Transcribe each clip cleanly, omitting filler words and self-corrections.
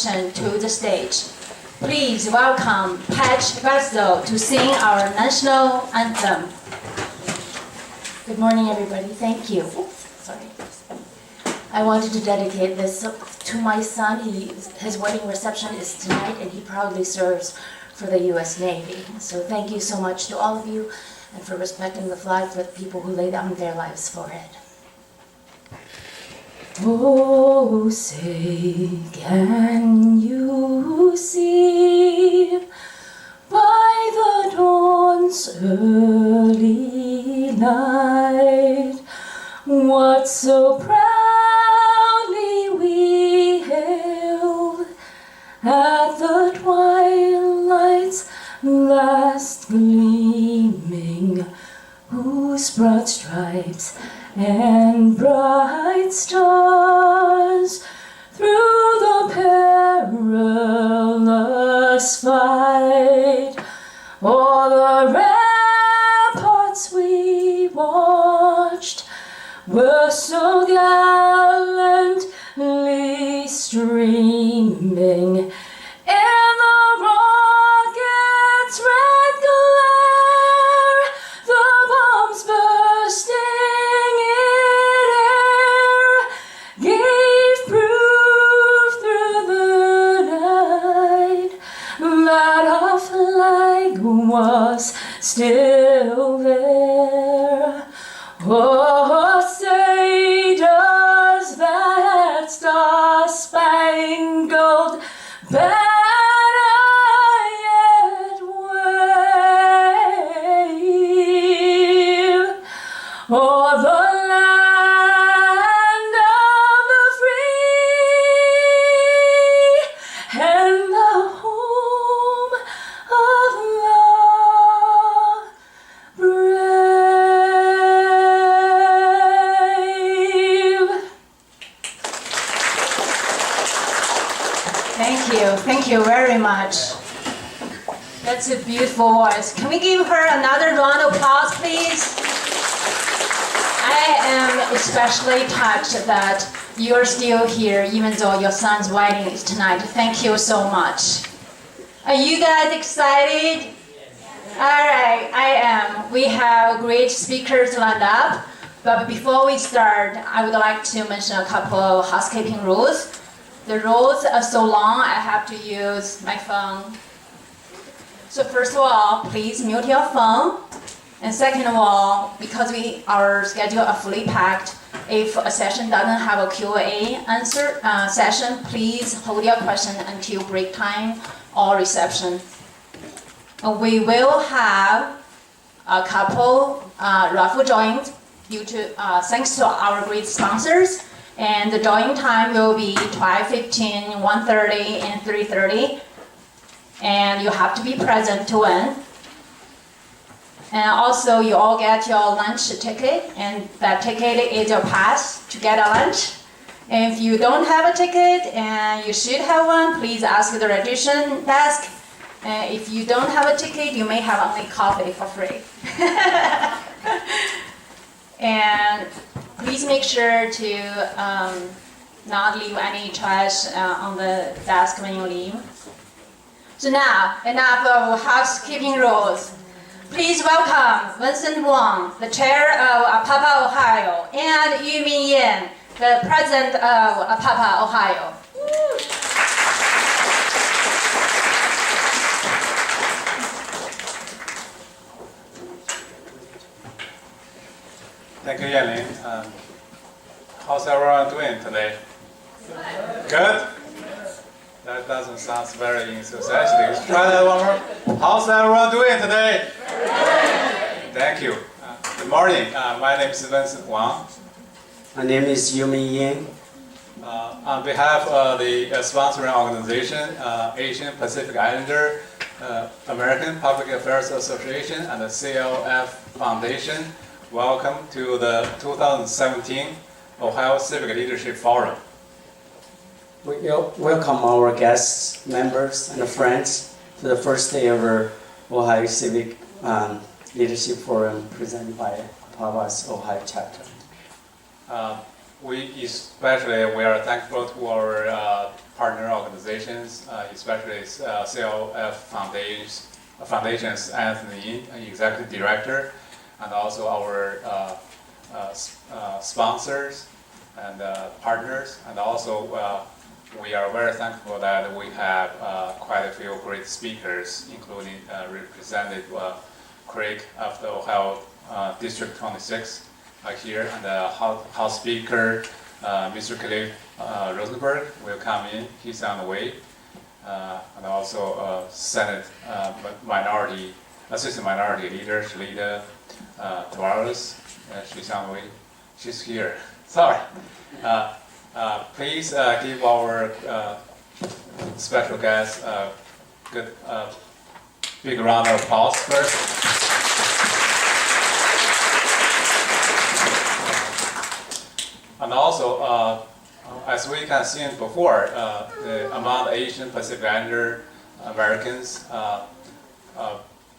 Washington to the stage. Please welcome Pat Russell to sing our national anthem. Good morning, everybody. Thank you. Sorry. I wanted to dedicate this to my son. His wedding reception is tonight, and he proudly serves for the U.S. Navy. So thank you so much to all of you, and for respecting the flag for the people who lay down their lives for it. Oh, say, can you see by the dawn's early light what so proudly we hailed at the twilight's last gleaming, whose broad stripes and bright stars through the perilous fight o'er the ramparts we watched were so gallantly streaming in the rocket's red glare, the bombs bursting in air gave proof through the night that our flag was still there. Oh, say does that star-spangled banner yet wave o'er the land of the free and the home of the brave? Thank you very much. That's a beautiful voice. Can we give her another round of applause, please? I am especially touched that you're still here, even though your son's wedding is tonight. Thank you so much. Are you guys excited? All right, I am. We have great speakers lined up, but before we start, I would like to mention a couple of housekeeping rules. The rules are so long, I have to use my phone. So first of all, please mute your phone. And second of all, because our schedule are fully packed, if a session doesn't have a Q&A answer session, please hold your question until break time or reception. We will have a couple raffle drawings thanks to our great sponsors. And the drawing time will be 12:15, 1:30, and 3:30. And you have to be present to win. And also, you all get your lunch ticket, and that ticket is your pass to get a lunch. And if you don't have a ticket, and you should have one, please ask the registration desk. And if you don't have a ticket, you may have only coffee for free. And please make sure to not leave any trash on the desk when you leave. So now, enough of housekeeping rules. Please welcome Vincent Wang, the chair of APAPA Ohio, and Yumin Yan, the president of APAPA Ohio. Thank you, Yanlin. How's everyone doing today? Good? That doesn't sound very enthusiastic. Let's try that one more. How's everyone doing today? Thank you. Good morning. My name is Vincent Wang. My name is Yumin Yan. On behalf of the sponsoring organization, Asian Pacific Islander American Public Affairs Association and the CLF Foundation, welcome to the 2017 Ohio Civic Leadership Forum. We welcome our guests, members, and friends to the first day of our Ohio Civic Leadership Forum presented by APAPA's Ohio chapter. we are thankful to our partner organizations, especially CLF Foundation's Anthony, Executive Director, and also our sponsors and partners, and also we are very thankful that we have quite a few great speakers, including Representative Craig of the Ohio District 26 here, and the House Speaker Mr. Caleb Rosenberg will come in. He's on the way, and also Senate Assistant Minority Leader Shalita Tavares. She's on the way. She's here. Sorry. Please give our special guest a good big round of applause first. And also, as we can see before, among the Asian Pacific Islander Americans,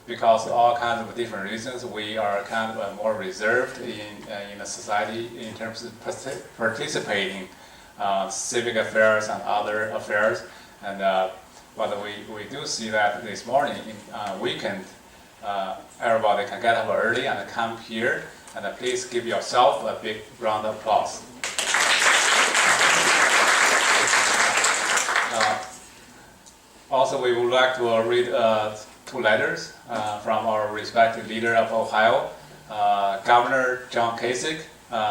because of all kinds of different reasons, we are kind of more reserved in the society in terms of participating civic affairs and other affairs. And but we do see that this morning, weekend, everybody can get up early and come here. And please give yourself a big round of applause. Also, we would like to read two letters from our respected leader of Ohio, Governor John Kasich,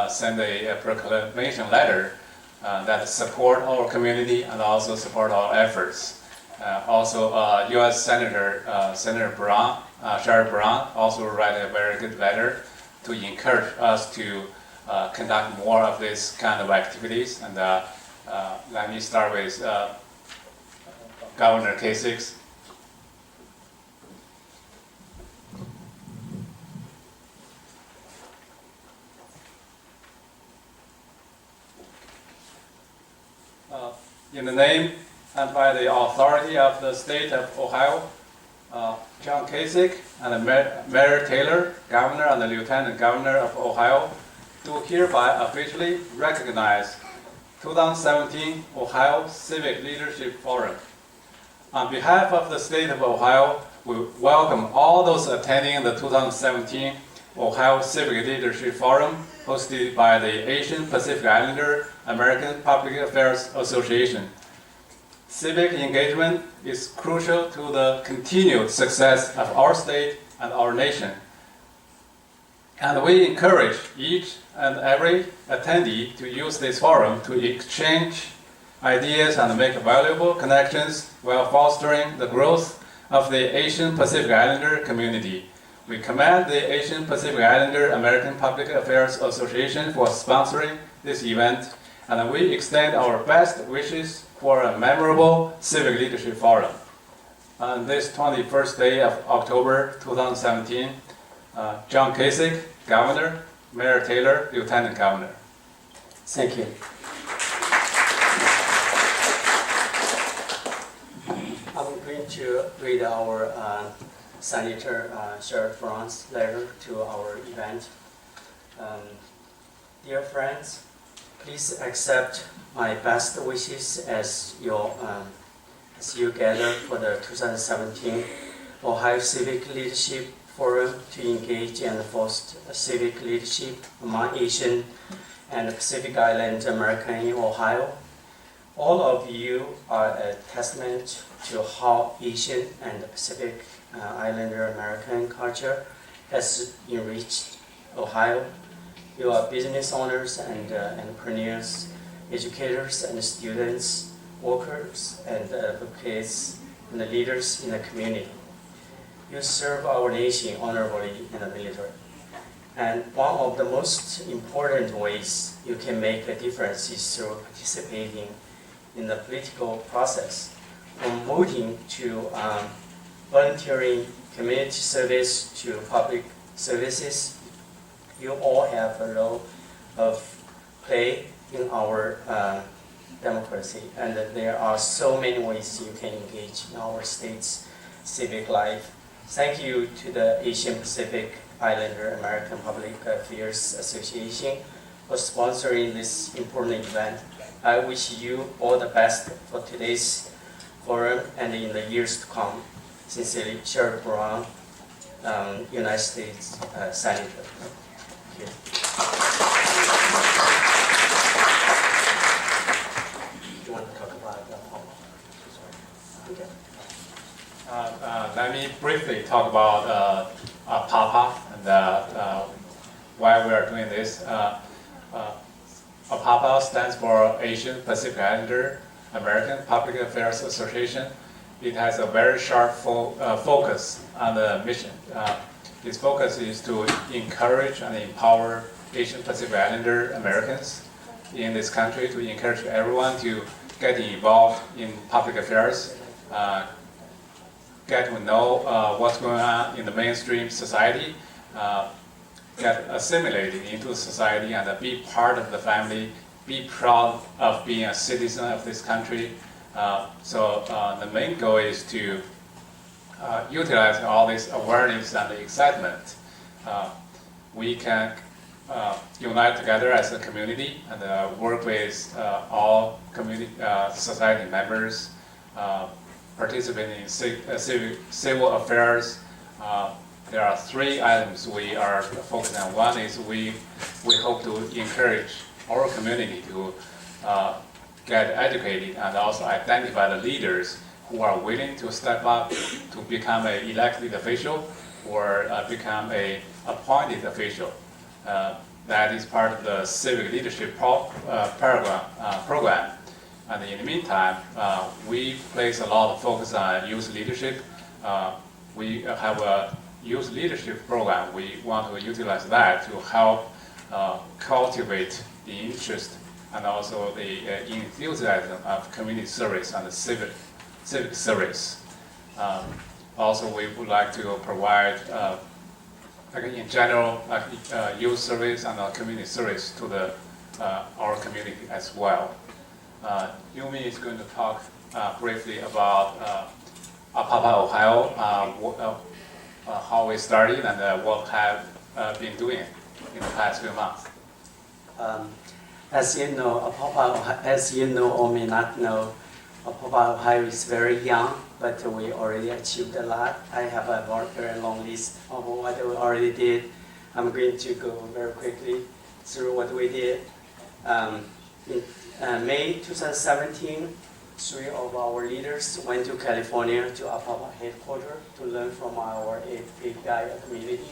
sent a proclamation letter that support our community and also support our efforts. Also, U.S. Senator Sherrod Brown, also write a very good letter to encourage us to conduct more of this kind of activities. And let me start with Governor Kasich. In the name and by the authority of the state of Ohio, John Kasich and Mayor Taylor, Governor and the Lieutenant Governor of Ohio, do hereby officially recognize 2017 Ohio Civic Leadership Forum. On behalf of the state of Ohio, we welcome all those attending the 2017 Ohio Civic Leadership Forum hosted by the Asian Pacific Islander American Public Affairs Association. Civic engagement is crucial to the continued success of our state and our nation. And we encourage each and every attendee to use this forum to exchange ideas and make valuable connections while fostering the growth of the Asian Pacific Islander community. We commend the Asian Pacific Islander American Public Affairs Association for sponsoring this event, and we extend our best wishes for a memorable Civic Leadership Forum. On this 21st day of October 2017, John Kasich, Governor, Mayor Taylor, Lieutenant Governor. Thank you. I'm going to read our Senator Sherrod Brown's letter to our event. Dear friends, please accept my best wishes as you gather for the 2017 Ohio Civic Leadership Forum to engage and foster civic leadership among Asian and Pacific Island American in Ohio. All of you are a testament to how Asian and Pacific Islander American culture has enriched Ohio. You are business owners and entrepreneurs, educators and students, workers and advocates, and leaders in the community. You serve our nation honorably in the military. And one of the most important ways you can make a difference is through participating in the political process, from voting to volunteering, community service to public services. You all have a role of play in our democracy, and there are so many ways you can engage in our state's civic life. Thank you to the Asian Pacific Islander American Public Affairs Association for sponsoring this important event. I wish you all the best for today's forum and in the years to come. Sincerely, Sherrod Brown, United States Senator. Thank you. Do you want to talk about the home? Okay. Let me briefly talk about APAPA and why we are doing this. APAPA stands for Asian Pacific Islander American Public Affairs Association. It has a very sharp focus on the mission. Its focus is to encourage and empower Asian Pacific Islander Americans in this country, to encourage everyone to get involved in public affairs, get to know what's going on in the mainstream society, get assimilated into society and be part of the family, be proud of being a citizen of this country. So the main goal is to utilize all this awareness and excitement. We can unite together as a community and work with all community society members, participating in civil affairs. There are 3 items we are focusing on. One is we hope to encourage our community to get educated and also identify the leaders who are willing to step up to become an elected official or become an appointed official. That is part of the civic leadership program. And in the meantime, we place a lot of focus on youth leadership. We have a youth leadership program. We want to utilize that to help cultivate the interest and also the enthusiasm of community service and civic service. Also, we would like to provide, in general, youth service and community service to our community as well. Yumi is going to talk briefly about APAPA, Ohio, how we started and what have been doing in the past few months. As you know, APAPA, as you know or may not know, APAPA Ohio is very young, but we already achieved a lot. I have a very long list of what we already did. I'm going to go very quickly through what we did. In May 2017, 3 of our leaders went to California to APAPA headquarters to learn from our APAPA community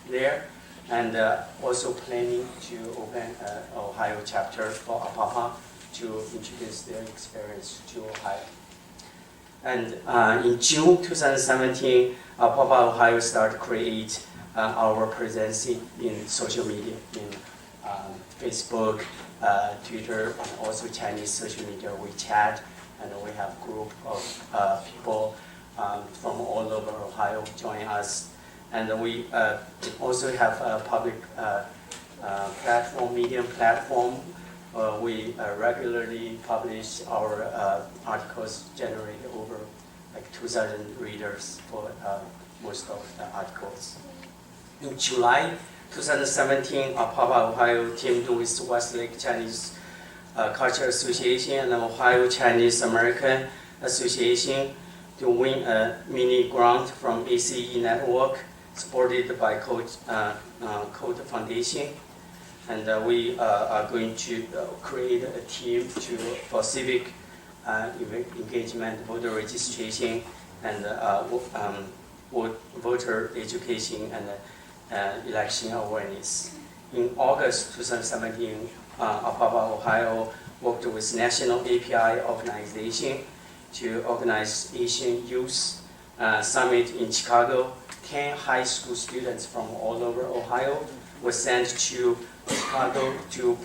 there, and also planning to open an Ohio chapter for APAPA to introduce their experience to Ohio. And in June 2017, APAPA Ohio started to create our presence in social media, in Facebook, Twitter, and also Chinese social media, WeChat, and we have a group of people from all over Ohio join us. And we also have a public platform, medium platform. We regularly publish our articles, generate over like 2,000 readers for most of the articles. In July 2017, APAPA Ohio teamed with Westlake Chinese Cultural Association and Ohio Chinese American Association to win a mini grant from ACE Network, supported by Code Foundation. And we are going to create a team for civic engagement, voter registration, and voter education and election awareness. In August 2017, APAPA Ohio worked with National API Organization to organize Asian Youth Summit in Chicago. 10 high school students from all over Ohio were sent to Chicago to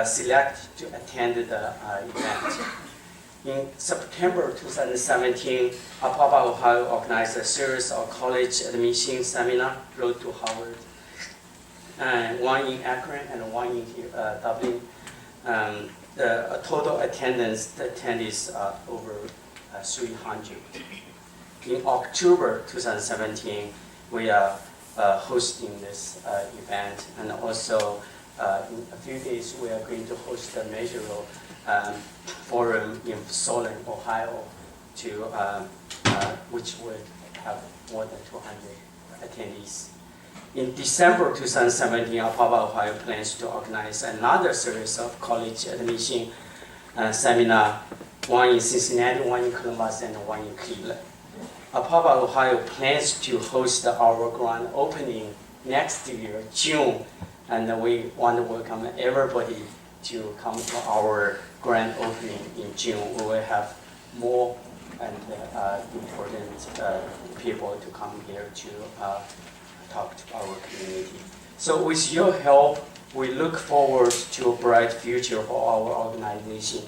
select to attend the event. In September 2017, APAPA Ohio organized a series of college admission seminars, Road to Harvard, one in Akron and one in Dublin. The total attendance, the attendees over 300. In October 2017, we are hosting this event, and also in a few days, we are going to host a major forum in Solon, Ohio, which would have more than 200 attendees. In December 2017, APAPA Ohio plans to organize another series of college admission seminar, one in Cincinnati, one in Columbus, and one in Cleveland. APAPA Ohio plans to host our grand opening next year, June, and we want to welcome everybody to come to our grand opening in June. We will have more and important people to come here to talk to our community. So with your help, we look forward to a bright future for our organization.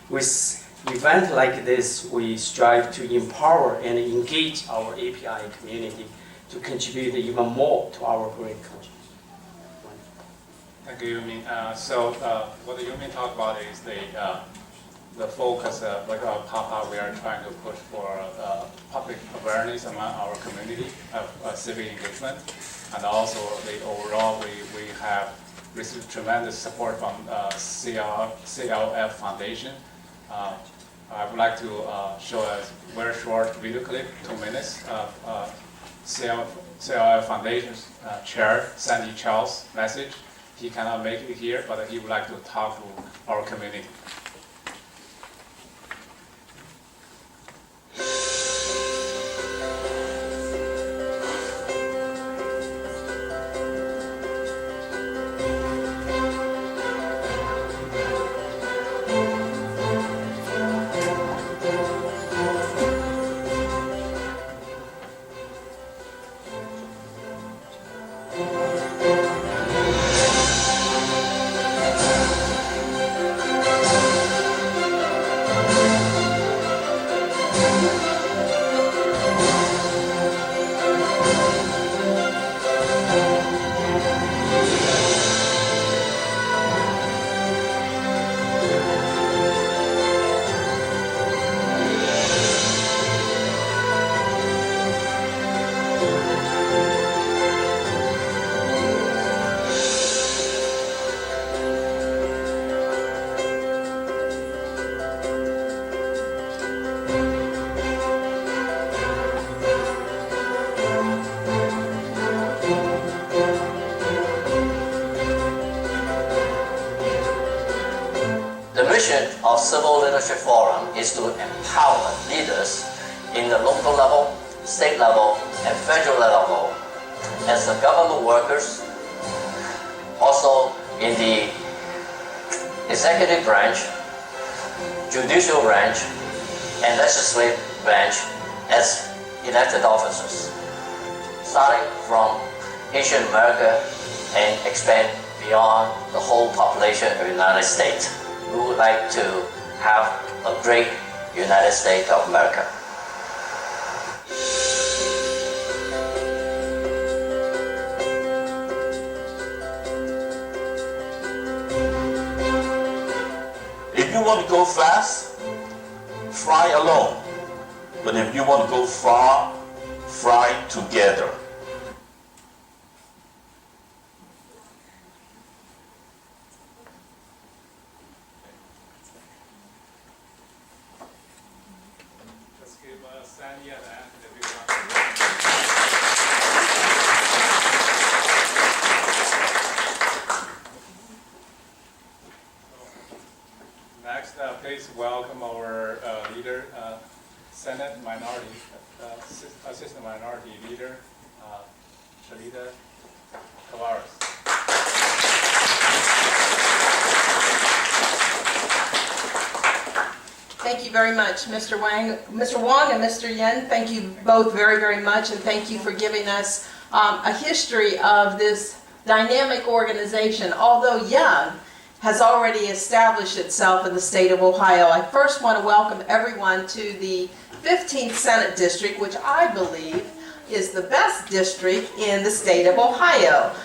With events like this, we strive to empower and engage our API community to contribute even more to our great country. Thank you, Yumin. What Yumin talked about is the focus like APAPA. We are trying to push for public awareness among our community of civic engagement, and also overall we have received tremendous support from CLF Foundation. I would like to show a very short video clip, 2 minutes, of CLF Foundation's chair, Sandy Charles' message. He cannot make it here, but he would like to talk to our community. The mission of Civil Leadership Forum is to empower leaders in the local level, state level, and federal level as the government workers, also in the executive branch, judicial branch, and legislative branch as elected officers, starting from Asian America and expand beyond the whole population of the United States. We would like to have a great United States of America. If you want to go fast, fly alone. But if you want to go far, fly together. Let's give Sandy and Anthony a big round of applause. Next, please welcome our leader, Senate Minority, Assistant Minority Leader, Shalita Tavares. Thank you very much, Mr. Wang, Mr. Wong and Mr. Yen. Thank you both very, very much, and thank you for giving us a history of this dynamic organization. Although young, has already established itself in the state of Ohio. I first want to welcome everyone to the 15th Senate District, which I believe is the best district in the state of Ohio.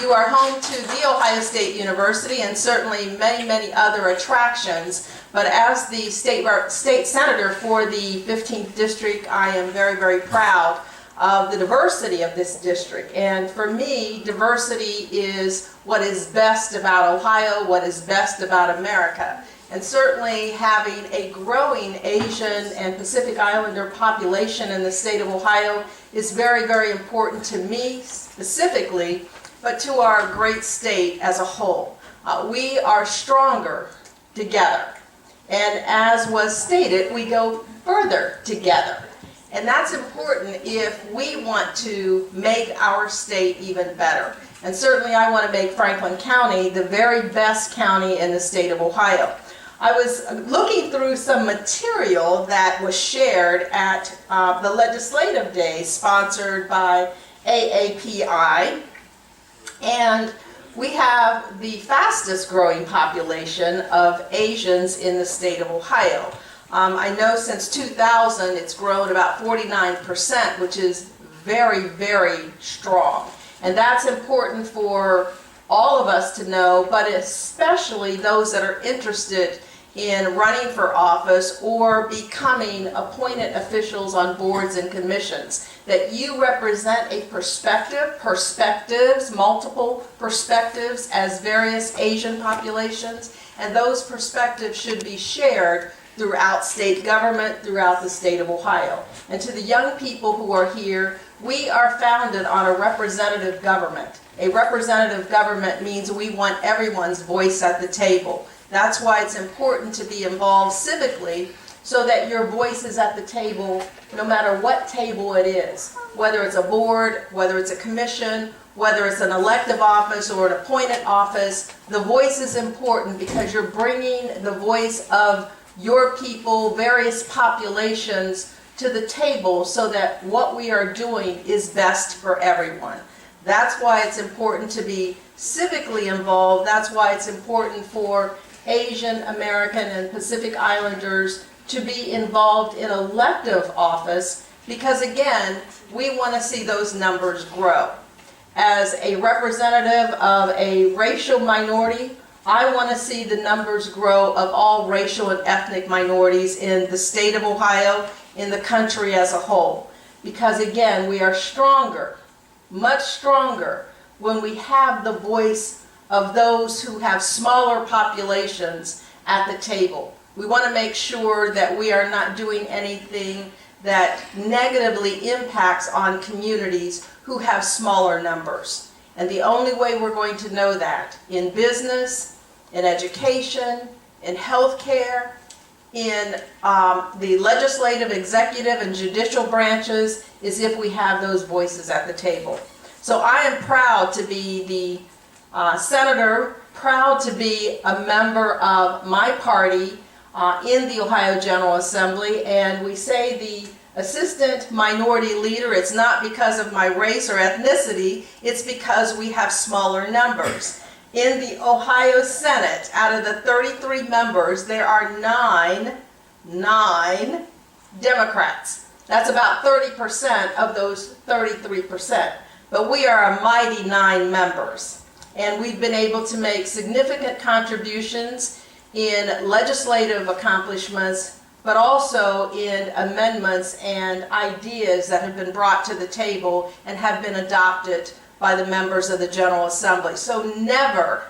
You are home to The Ohio State University and certainly many, many other attractions. But as the state senator for the 15th district, I am very, very proud of the diversity of this district. And for me, diversity is what is best about Ohio, what is best about America. And certainly having a growing Asian and Pacific Islander population in the state of Ohio is very, very important to me specifically, but to our great state as a whole. We are stronger together. And as was stated, we go further together. And that's important if we want to make our state even better. And certainly I want to make Franklin County the very best county in the state of Ohio. I was looking through some material that was shared at the legislative day sponsored by AAPI. And we have the fastest growing population of Asians in the state of Ohio. I know since 2000 it's grown about 49%, which is very, very strong. And that's important for all of us to know, but especially those that are interested in running for office or becoming appointed officials on boards and commissions, that you represent a perspectives, multiple perspectives as various Asian populations, and those perspectives should be shared throughout state government, throughout the state of Ohio. And to the young people who are here, we are founded on a representative government. A representative government means we want everyone's voice at the table. That's why it's important to be involved civically so that your voice is at the table no matter what table it is. Whether it's a board, whether it's a commission, whether it's an elective office or an appointed office, the voice is important because you're bringing the voice of your people, various populations to the table so that what we are doing is best for everyone. That's why it's important to be civically involved. That's why it's important for Asian American and Pacific Islanders to be involved in elective office because, again, we want to see those numbers grow. As a representative of a racial minority, I want to see the numbers grow of all racial and ethnic minorities in the state of Ohio, in the country as a whole. Because, again, we are stronger, much stronger, when we have the voice of those who have smaller populations at the table. We want to make sure that we are not doing anything that negatively impacts on communities who have smaller numbers. And the only way we're going to know that in business, in education, in healthcare, in the legislative, executive, and judicial branches is if we have those voices at the table. So I am proud to be the senator, proud to be a member of my party in the Ohio General Assembly, and we say the assistant minority leader, it's not because of my race or ethnicity, it's because we have smaller numbers. In the Ohio Senate, out of the 33 members, there are nine Democrats. That's about 30% of those 33%. But we are a mighty 9 members. And we've been able to make significant contributions in legislative accomplishments, but also in amendments and ideas that have been brought to the table and have been adopted by the members of the General Assembly. So never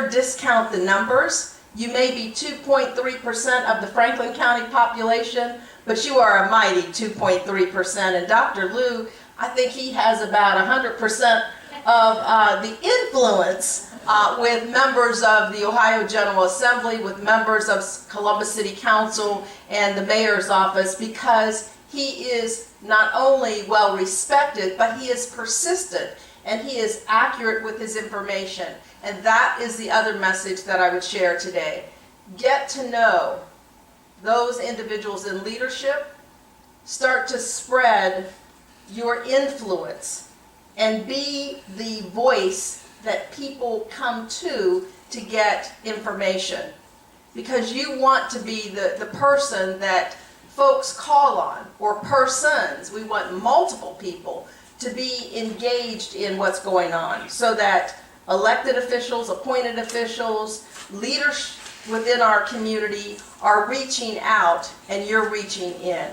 discount the numbers. You may be 2.3% of the Franklin County population, but you are a mighty 2.3%. And Dr. Liu, I think he has about 100% of the influence with members of the Ohio General Assembly, with members of Columbus City Council and the mayor's office, because he is not only well respected, but he is persistent and he is accurate with his information. And that is the other message that I would share today. Get to know those individuals in leadership, start to spread your influence, and be the voice that people come to get information. Because you want to be the person that folks call on, or persons. We want multiple people to be engaged in what's going on so that elected officials, appointed officials, leaders within our community are reaching out and you're reaching in.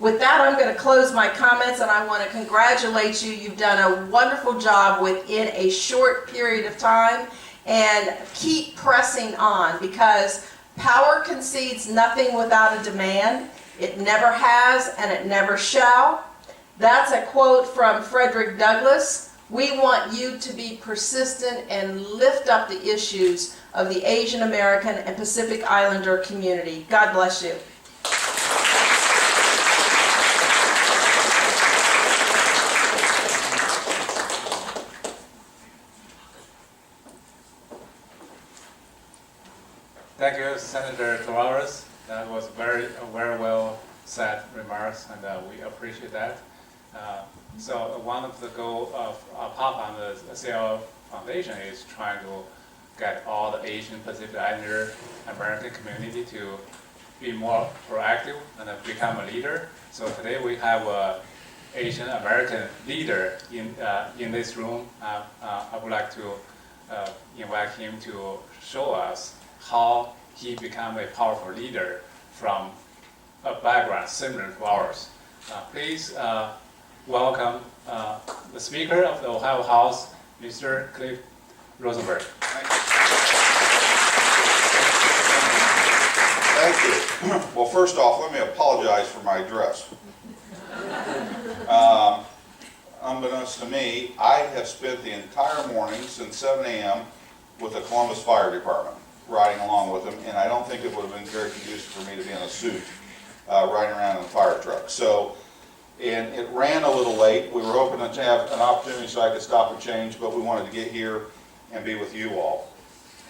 With that, I'm going to close my comments, and I want to congratulate you. You've done a wonderful job within a short period of time, and keep pressing on, because power concedes nothing without a demand. It never has, and it never shall. That's a quote from Frederick Douglass. We want you to be persistent and lift up the issues of the Asian American and Pacific Islander community. God bless you. Thank you, Senator Tavares. That was very well said remarks, and we appreciate that. So one of the goals of APAPA and the CL Foundation is trying to get all the Asian Pacific Islander American community to be more proactive and become a leader. So today we have an Asian American leader in this room. I would like to invite him to show us how he became a powerful leader from a background similar to ours. Please welcome the Speaker of the Ohio House, Mr. Cliff Rosenberg. Thank you. Well, first off, let me apologize for my dress. Unbeknownst to me, I have spent the entire morning since 7 a.m. with the Columbus Fire Department, riding along with them, and I don't think it would have been very conducive for me to be in a suit riding around in a fire truck. So, and it ran a little late. We were hoping to have an opportunity so I could stop and change, but we wanted to get here and be with you all.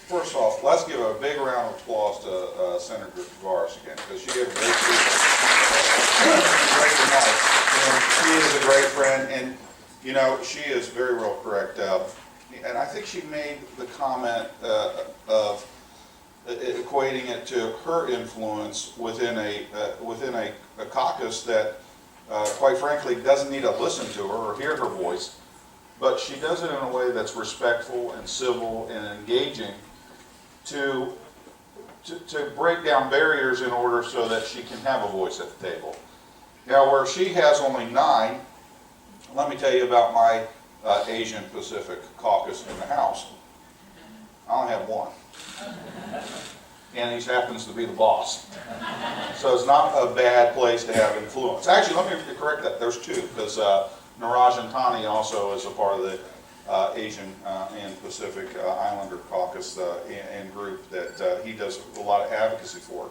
First off, let's give a big round of applause to Senator Tavares again, because she gave a great remarks. And she is a great friend, and you know, she is very real correct. And I think she made the comment of equating it to her influence within a caucus that, quite frankly, doesn't need to listen to her or hear her voice, but she does it in a way that's respectful and civil and engaging to break down barriers in order so that she can have a voice at the table. Now, where she has only 9, let me tell you about my Asian Pacific caucus in the House. I only have 1. And he happens to be the boss. So it's not a bad place to have influence. Actually, let me correct that. There's 2, because Narajan Tani also is a part of the Asian and Pacific Islander caucus and group that he does a lot of advocacy for.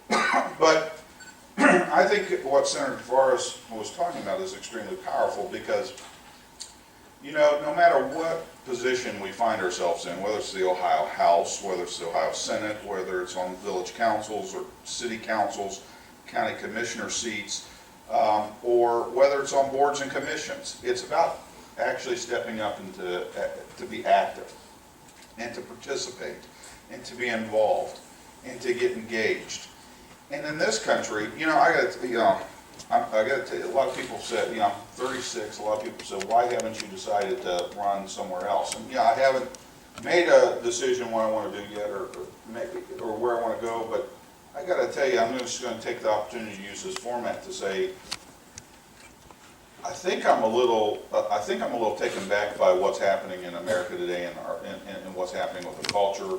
But I think what Senator Tavares was talking about is extremely powerful, because, you know, no matter what position we find ourselves in, whether it's the Ohio House, whether it's the Ohio Senate, whether it's on village councils or city councils, county commissioner seats, or whether it's on boards and commissions, it's about actually stepping up and to be active and to participate and to be involved and to get engaged. And in this country, you know, I got to tell you, a lot of people said, you know, I'm 36. A lot of people said, why haven't you decided to run somewhere else? And yeah, I haven't made a decision what I want to do yet, or where I want to go. But I got to tell you, I'm just going to take the opportunity to use this format to say, I think I'm a little taken back by what's happening in America today and what's happening with the culture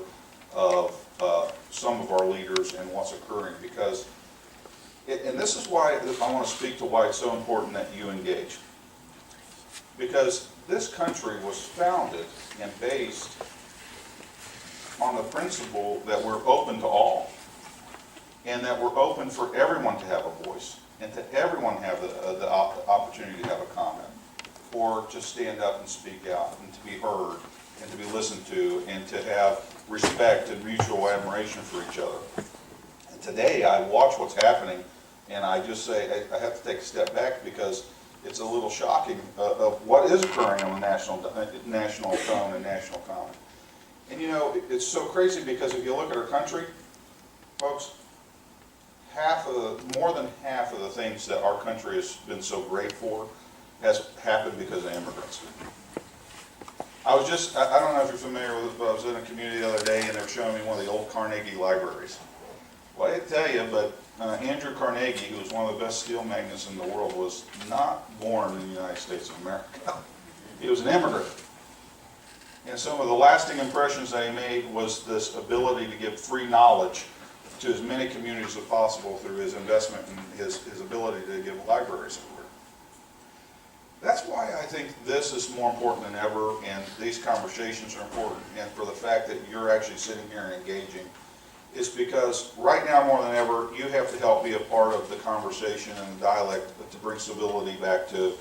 of some of our leaders and what's occurring, because, and this is why I want to speak to why it's so important that you engage. Because this country was founded and based on the principle that we're open to all, and that we're open for everyone to have a voice, and to everyone have the opportunity to have a comment, or to stand up and speak out, and to be heard, and to be listened to, and to have respect and mutual admiration for each other. And today I watch what's happening, and I just say I have to take a step back, because it's a little shocking of what is occurring on the national tone and national comment. And you know, it's so crazy, because if you look at our country, folks, more than half of the things that our country has been so great for has happened because of immigrants. I don't know if you're familiar with it, but I was in a community the other day, and they were showing me one of the old Carnegie libraries. Well, I tell you, but Andrew Carnegie, who was one of the best steel magnates in the world, was not born in the United States of America. He was an immigrant. And some of the lasting impressions that he made was this ability to give free knowledge to as many communities as possible through his investment and his ability to give libraries everywhere. That's why I think this is more important than ever, and these conversations are important, and for the fact that you're actually sitting here and engaging, is because right now more than ever, you have to help be a part of the conversation and the dialect to bring civility back to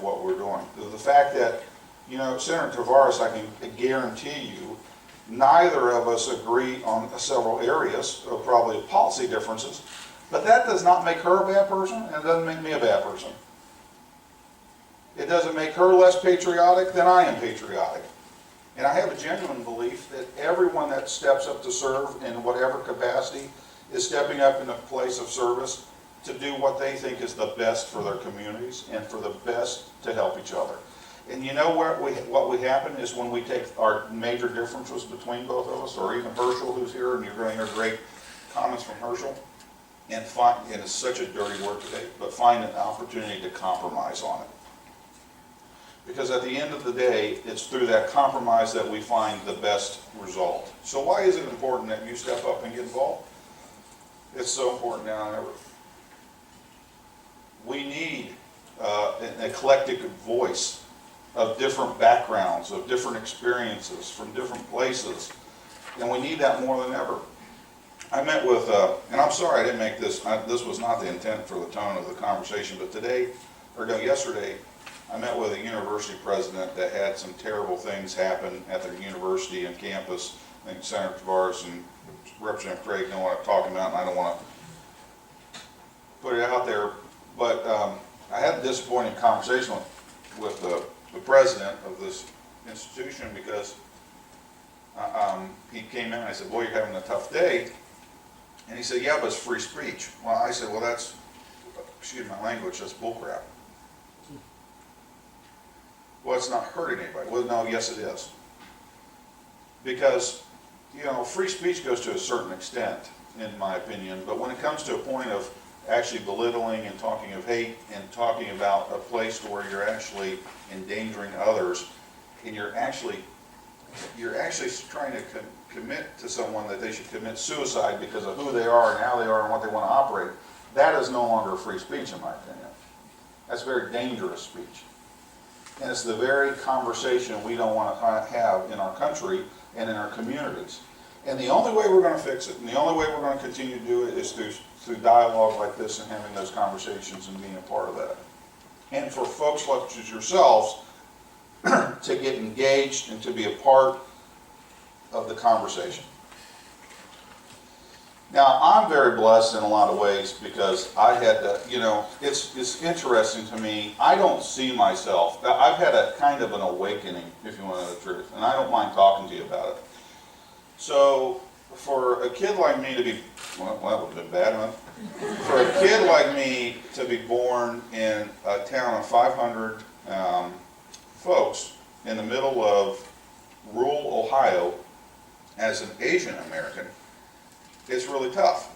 what we're doing. The fact that, you know, Senator Tavares, I can guarantee you, neither of us agree on several areas, of probably policy differences, but that does not make her a bad person, and it doesn't make me a bad person. It doesn't make her less patriotic than I am patriotic. And I have a genuine belief that everyone that steps up to serve in whatever capacity is stepping up in a place of service to do what they think is the best for their communities and for the best to help each other. And you know what would happen is when we take our major differences between both of us, or even Herschel who's here, and you're going to hear great comments from Herschel, and it's such a dirty word today, but find an opportunity to compromise on it. Because at the end of the day, it's through that compromise that we find the best result. So why is it important that you step up and get involved? It's so important now than ever. We need an eclectic voice of different backgrounds, of different experiences from different places. And we need that more than ever. I met with, and I'm sorry I didn't make this, this was not the intent for the tone of the conversation, but yesterday, I met with a university president that had some terrible things happen at their university and campus. I think Senator Tavares and Representative Craig know what I'm talking about, and I don't want to put it out there. But I had a disappointing conversation with the president of this institution because he came in and I said, boy, you're having a tough day. And he said, yeah, but it's free speech. Well, I said, well, that's, excuse my language, that's bullcrap. Well, it's not hurting anybody. Well, no, yes it is. Because, you know, free speech goes to a certain extent, in my opinion, but when it comes to a point of actually belittling and talking of hate and talking about a place where you're actually endangering others, and you're actually trying to commit to someone that they should commit suicide because of who they are and how they are and what they want to operate, that is no longer free speech, in my opinion. That's very dangerous speech. And it's the very conversation we don't want to have in our country and in our communities. And the only way we're going to fix it, and the only way we're going to continue to do it is through dialogue like this and having those conversations and being a part of that. And for folks such as yourselves to get engaged and to be a part of the conversation. Now, I'm very blessed in a lot of ways because I had to, you know, it's interesting to me. I don't see myself, I've had a kind of an awakening, if you want to know the truth, and I don't mind talking to you about it. So, for a kid like me to be, well, that would have been bad, huh? For a kid like me to be born in a town of 500 folks in the middle of rural Ohio as an Asian American, it's really tough.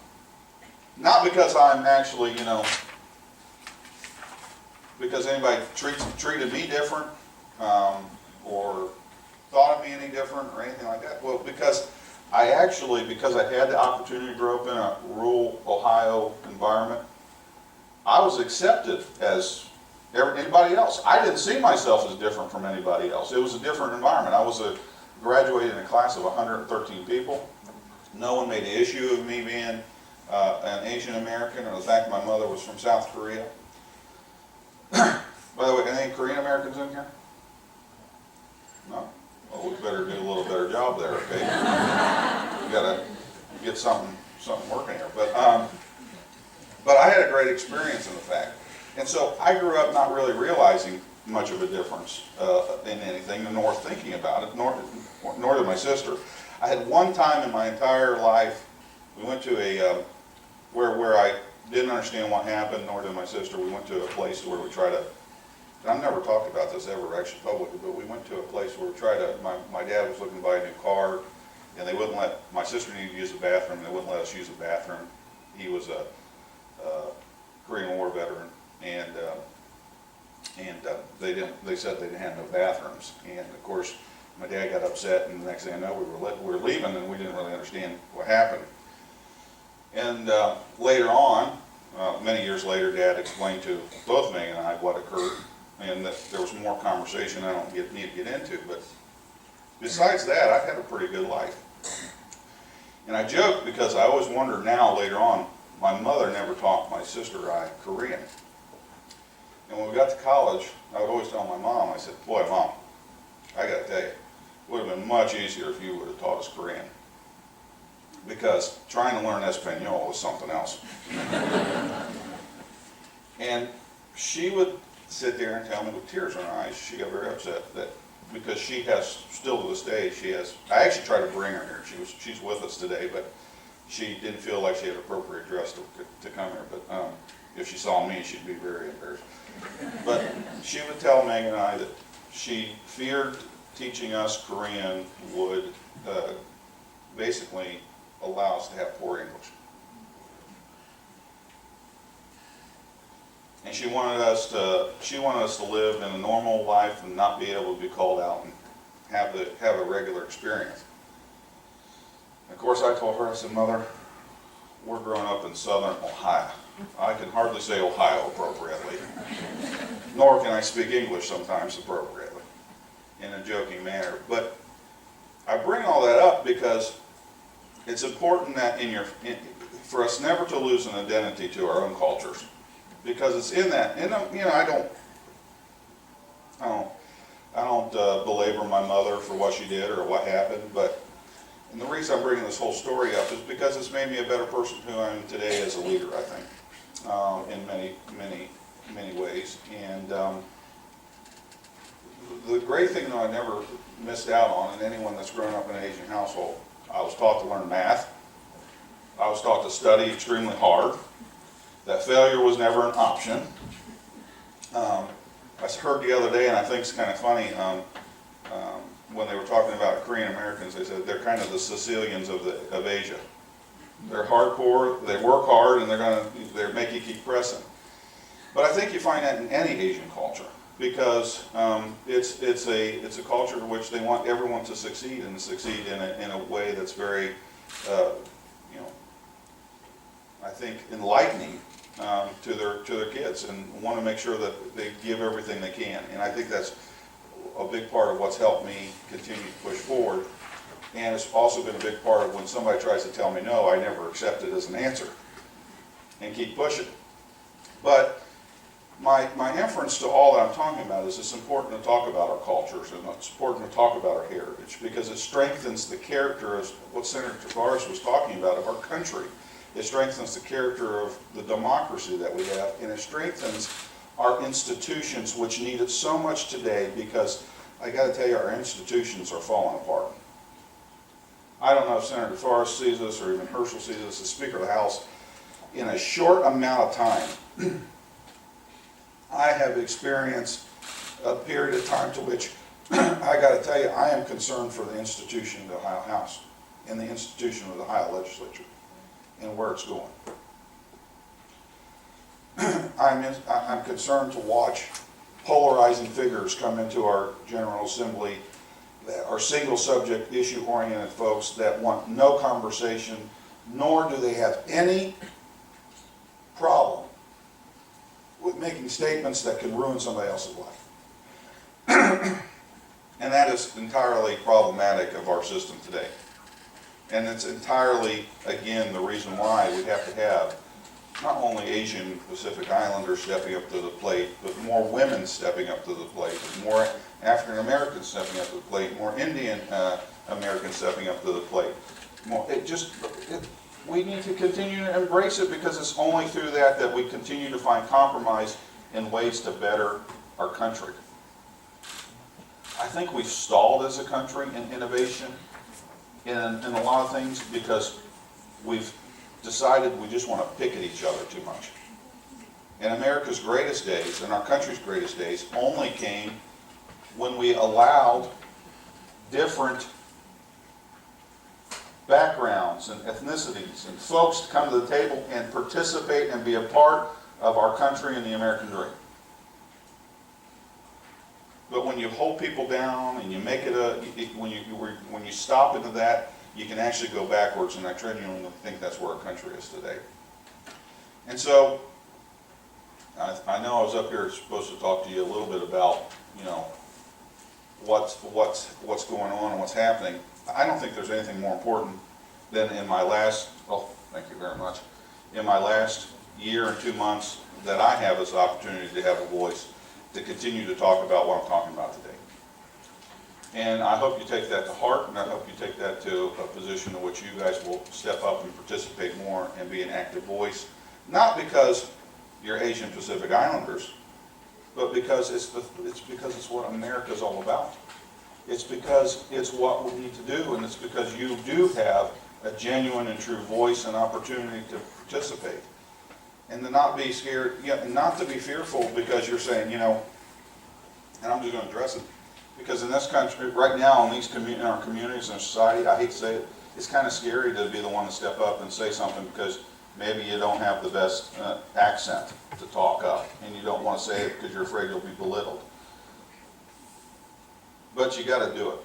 Not because I'm actually, you know, because anybody treated me different or thought of me any different or anything like that. Well, because I had the opportunity to grow up in a rural Ohio environment, I was accepted as anybody else. I didn't see myself as different from anybody else. It was a different environment. I was graduated in a class of 113 people. No one made an issue of me being an Asian American or the fact my mother was from South Korea. By the way, any Korean Americans in here? No? Well, we better do a little better job there, okay? We gotta get something working here. But I had a great experience in the fact. And so I grew up not really realizing much of a difference in anything, nor thinking about it, nor did my sister. I had one time in my entire life, we went to a, where I didn't understand what happened, nor did my sister. We went to a place where we tried to, I've never talked about this ever actually publicly, but we went to a place where we tried to, my dad was looking to buy a new car, and they wouldn't let, my sister needed to use the bathroom, and they wouldn't let us use the bathroom. He was a Korean War veteran, and they said they didn't have no bathrooms. And of course, my dad got upset, and the next thing I know, we were leaving, and we didn't really understand what happened. And later on, many years later, Dad explained to both Meg and I what occurred, and that there was more conversation I don't need to get into. But besides that, I've had a pretty good life. And I joke because I always wonder now, later on, my mother never taught my sister or I Korean. And when we got to college, I would always tell my mom, I said, boy, Mom, I got to tell you, it would have been much easier if you would have taught us Korean. Because trying to learn Espanol was something else. And she would sit there and tell me with tears in her eyes, she got very upset that, because she has, still to this day, she has, I actually tried to bring her here. She's with us today, but she didn't feel like she had appropriate dress to come here. But if she saw me, she'd be very embarrassed. But she would tell Meg and I that she feared teaching us Korean would basically allow us to have poor English. And she wanted us to live in a normal life and not be able to be called out and have a regular experience. Of course, I told her, I said, Mother, we're growing up in southern Ohio. I can hardly say Ohio appropriately, nor can I speak English sometimes appropriately in a joking manner. But I bring all that up because it's important that for us never to lose an identity to our own cultures, because it's in that. And I don't belabor my mother for what she did or what happened, and the reason I'm bringing this whole story up is because it's made me a better person who I am today as a leader, I think, in many ways. And the great thing that I never missed out on, and anyone that's grown up in an Asian household, I was taught to learn math. I was taught to study extremely hard. That failure was never an option. I heard the other day, and I think it's kind of funny, when they were talking about Korean Americans, they said they're kind of the Sicilians of Asia. They're hardcore, they work hard, and they make you keep pressing. But I think you find that in any Asian culture, because it's a culture in which they want everyone to succeed, and to succeed in a way that's very, I think, enlightening to their kids, and want to make sure that they give everything they can. And I think that's a big part of what's helped me continue to push forward. And it's also been a big part of when somebody tries to tell me no, I never accept it as an answer and keep pushing. But my inference to all that I'm talking about is it's important to talk about our cultures, and it's important to talk about our heritage, because it strengthens the character, as what Senator Tavares was talking about, of our country. It strengthens the character of the democracy that we have, and it strengthens our institutions, which need it so much today, because I got to tell you, our institutions are falling apart. I don't know if Senator Tavares sees this, or even Herschel sees this as Speaker of the House. In a short amount of time, I have experienced a period of time to which I got to tell you, I am concerned for the institution of the Ohio House and the institution of the Ohio Legislature and where it's going. I'm concerned to watch polarizing figures come into our General Assembly that are single subject, issue oriented folks that want no conversation, nor do they have any problem with making statements that can ruin somebody else's life. And that is entirely problematic of our system today. And it's entirely, again, the reason why we have to have not only Asian Pacific Islanders stepping up to the plate, but more women stepping up to the plate, more African Americans stepping up to the plate, more Indian Americans stepping up to the plate. We need to continue to embrace it, because it's only through that we continue to find compromise in ways to better our country. I think we've stalled as a country in innovation in a lot of things, because we've decided we just want to pick at each other too much. And America's greatest days, and our country's greatest days, only came when we allowed different backgrounds and ethnicities and folks to come to the table and participate and be a part of our country and the American dream. But when you hold people down and you make it when you stop into that, you can actually go backwards, and I genuinely think that's where our country is today. And so, I know I was up here supposed to talk to you a little bit about, you know, what's going on and what's happening. I don't think there's anything more important than in my last, oh, thank you very much, in my last year and 2 months that I have this opportunity to have a voice to continue to talk about what I'm talking about today. And I hope you take that to heart, and I hope you take that to a position in which you guys will step up and participate more and be an active voice. Not because you're Asian Pacific Islanders, but because it's what America's all about. It's because it's what we need to do, and it's because you do have a genuine and true voice and opportunity to participate. And to not be scared, and not to be fearful because you're saying, you know, and I'm just going to address it, because in this country, right now, in our communities and society, I hate to say it, it's kind of scary to be the one to step up and say something because maybe you don't have the best accent to talk up, and you don't want to say it because you're afraid you'll be belittled. But you got to do it.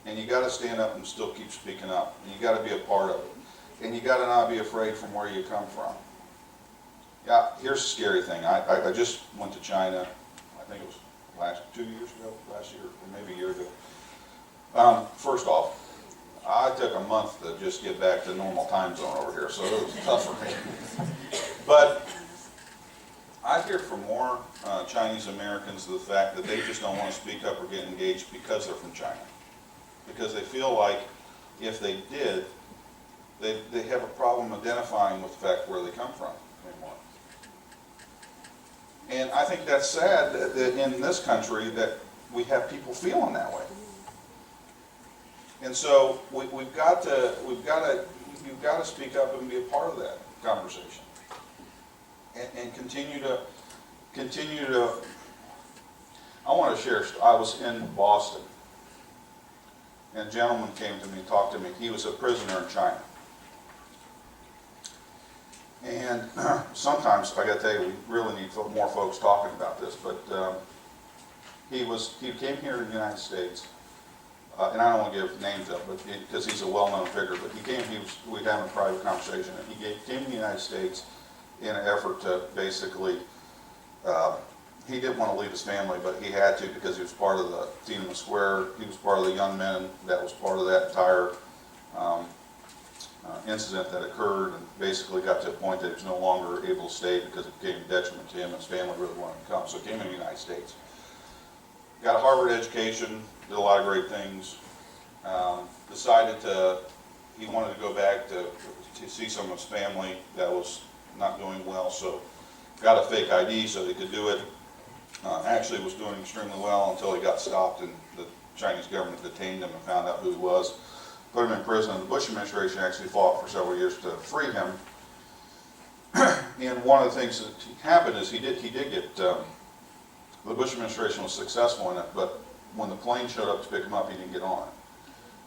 And you got to stand up and still keep speaking up. And you got to be a part of it. And you got to not be afraid from where you come from. Yeah, here's a scary thing. I just went to China, I think it was 2 years ago, last year, or maybe a year ago. First off, I took a month to just get back to normal time zone over here, so it was tough for me. But I hear from more Chinese Americans the fact that they just don't want to speak up or get engaged because they're from China. Because they feel like if they did, they have a problem identifying with the fact where they come from anymore. And I think that's sad that in this country that we have people feeling that way. And so you've got to speak up and be a part of that conversation, and continue to. I want to share. I was in Boston, and a gentleman came to me, talked to me. He was a prisoner in China. And sometimes, I got to tell you, we really need more folks talking about this. But he came here to the United States, and I don't want to give names up, but because he's a well-known figure. But he came. We'd have a private conversation, and he came to the United States in an effort to basically. He didn't want to leave his family, but he had to because he was part of the Tiananmen Square. He was part of the young men that was part of that entire. Incident that occurred, and basically got to a point that he was no longer able to stay because it became a detriment to him and his family really wanted to come. So he came to the United States. Got a Harvard education, did a lot of great things. Decided he wanted to go back to see some of his family that was not doing well, so got a fake ID so he could do it. Actually was doing extremely well until he got stopped and the Chinese government detained him and found out who he was. Put him in prison. The Bush administration actually fought for several years to free him. And one of the things that happened is he did get, the Bush administration was successful in it, but when the plane showed up to pick him up, he didn't get on it.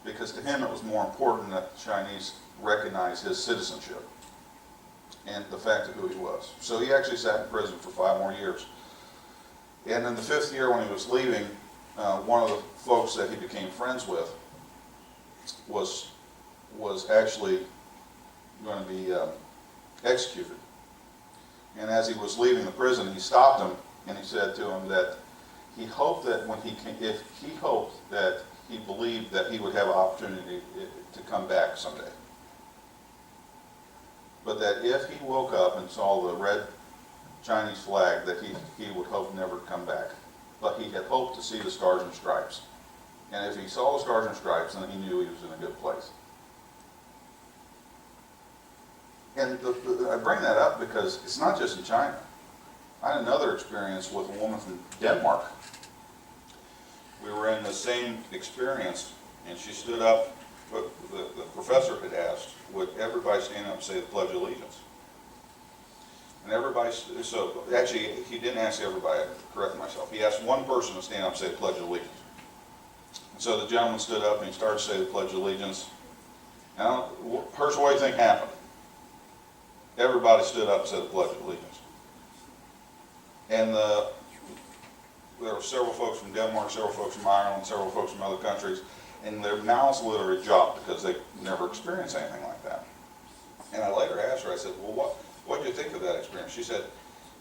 Because to him it was more important that the Chinese recognize his citizenship and the fact of who he was. So he actually sat in prison for 5 more years. And in the 5th year when he was leaving, one of the folks that he became friends with was actually going to be executed. And as he was leaving the prison, he stopped him and he said to him that he hoped that he believed that he would have an opportunity to come back someday. But that if he woke up and saw the red Chinese flag, that he would hope never to come back. But he had hoped to see the stars and stripes. And if he saw the stars and stripes, then he knew he was in a good place. And I bring that up because it's not just in China. I had another experience with a woman from Denmark. We were in the same experience, and she stood up. But the professor had asked, would everybody stand up and say the Pledge of Allegiance? And everybody, so actually he didn't ask everybody, I correct myself. He asked one person to stand up and say the Pledge of Allegiance. And so the gentleman stood up and he started to say the Pledge of Allegiance. Now, here's what I think happened. Everybody stood up and said the Pledge of Allegiance. And there were several folks from Denmark, several folks from Ireland, several folks from other countries, and their mouths literally dropped because they never experienced anything like that. And I later asked her, I said, well, what did you think of that experience? She said,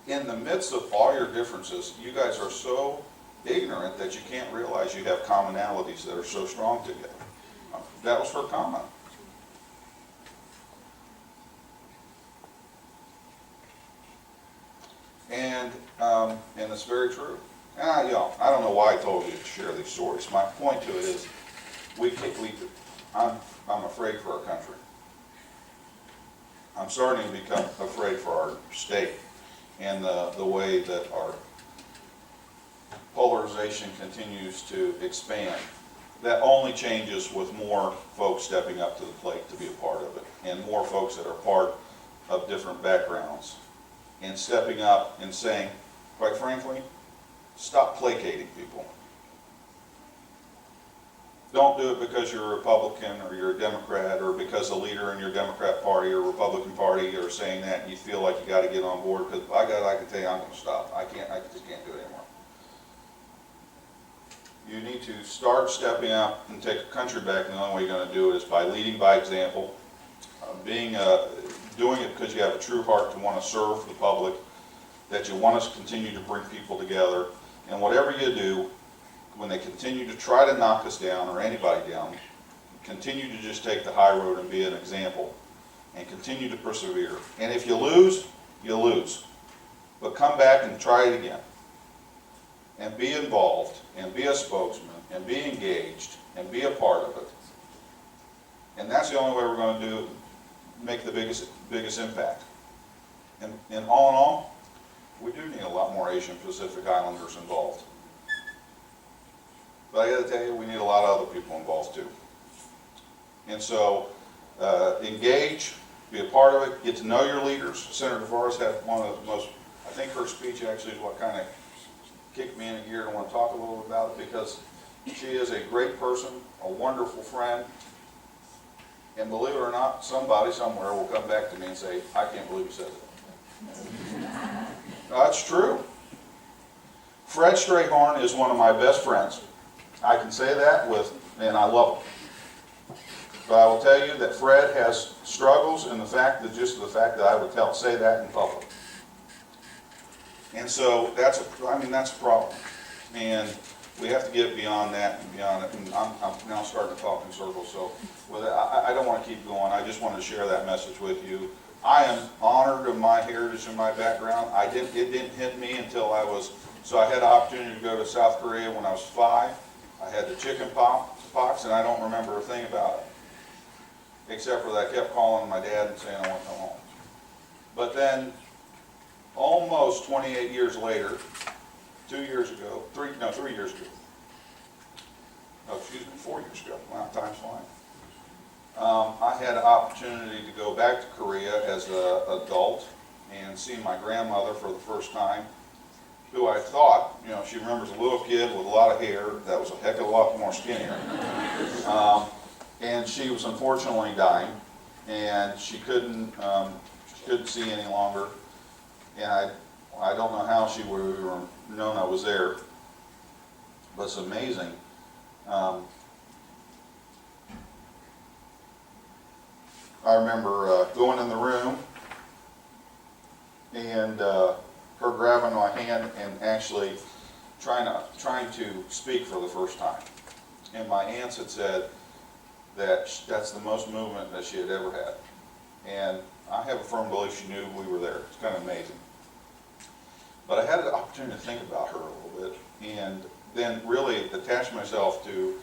in the midst of all your differences, you guys are so ignorant that you can't realize you have commonalities that are so strong together. That was her comment. And it's very true. And I don't know why I told you to share these stories. My point to it is, I'm afraid for our country. I'm starting to become afraid for our state and the way that our polarization continues to expand. That only changes with more folks stepping up to the plate to be a part of it, and more folks that are part of different backgrounds, and stepping up and saying, quite frankly, stop placating people. Don't do it because you're a Republican or you're a Democrat, or because a leader in your Democrat Party or Republican Party are saying that and you feel like you got to get on board, because I can tell you I'm going to stop. I just can't do it anymore. You need to start stepping up and take the country back, and the only way you're going to do it is by leading by example, doing it because you have a true heart to want to serve the public, that you want to continue to bring people together, and whatever you do, when they continue to try to knock us down or anybody down, continue to just take the high road and be an example, and continue to persevere. And if you lose, you lose. But come back and try it again. And be involved, and be a spokesman, and be engaged, and be a part of it. And that's the only way we're going to make the biggest impact. And all in all, we do need a lot more Asian Pacific Islanders involved. But I got to tell you, we need a lot of other people involved too. And so, engage, be a part of it, get to know your leaders. Senator DeVos had one of the most, I think her speech actually is what kind of kicked me in a gear to want to talk a little bit about it, because she is a great person, a wonderful friend, and believe it or not, somebody somewhere will come back to me and say, I can't believe you said that. That's true. Fred Strayhorn is one of my best friends. I can say that and I love him. But I will tell you that Fred has struggles in the fact that I would say that in public. And so that's a problem. And we have to get beyond that and beyond it. And I'm now starting to talk in circles. So with it, I don't want to keep going. I just wanted to share that message with you. I am honored of my heritage and my background. It didn't hit me until I had the opportunity to go to South Korea when I was 5. I had the chicken pox, and I don't remember a thing about it, except for that I kept calling my dad and saying I want to come home. But then, almost 28 years later, 3 years ago, 4 years ago, wow, time's flying. I had an opportunity to go back to Korea as an adult and see my grandmother for the first time, who I thought, she remembers a little kid with a lot of hair that was a heck of a lot more skinnier. And she was unfortunately dying, and she couldn't see any longer. And I don't know how she would have known I was there, but it's amazing. I remember going in the room and her grabbing my hand and actually trying to speak for the first time. And my aunts had said that that's the most movement that she had ever had. And I have a firm belief she knew we were there. It's kind of amazing. But I had an opportunity to think about her a little bit, and then really attach myself to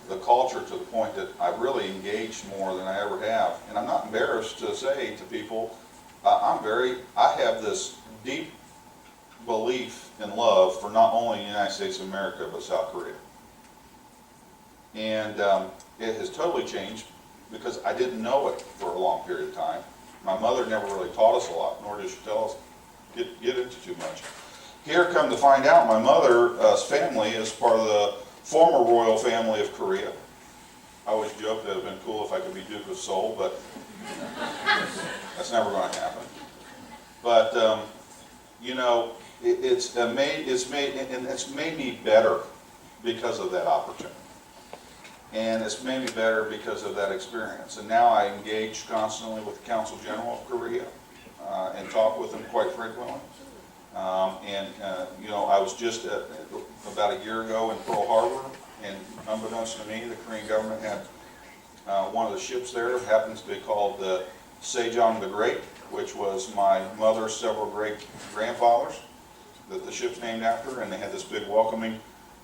the culture to the point that I've really engaged more than I ever have. And I'm not embarrassed to say to people, I have this deep belief and love for not only the United States of America, but South Korea. And it has totally changed because I didn't know it for a long period of time. My mother never really taught us a lot, nor did she tell us get into too much. Here, come to find out, my mother's family is part of the former royal family of Korea. I always joke that it would have been cool if I could be Duke of Seoul, but that's never going to happen. But you know, it's made me better because of that opportunity, and it's made me better because of that experience. And now I engage constantly with the Council General of Korea and talk with them quite frequently. You know, I was just about a year ago in Pearl Harbor, and unbeknownst to me, the Korean government had one of the ships there. It happens to be called the Sejong the Great, which was my mother's several great-grandfathers that the ship's named after, and they had this big welcoming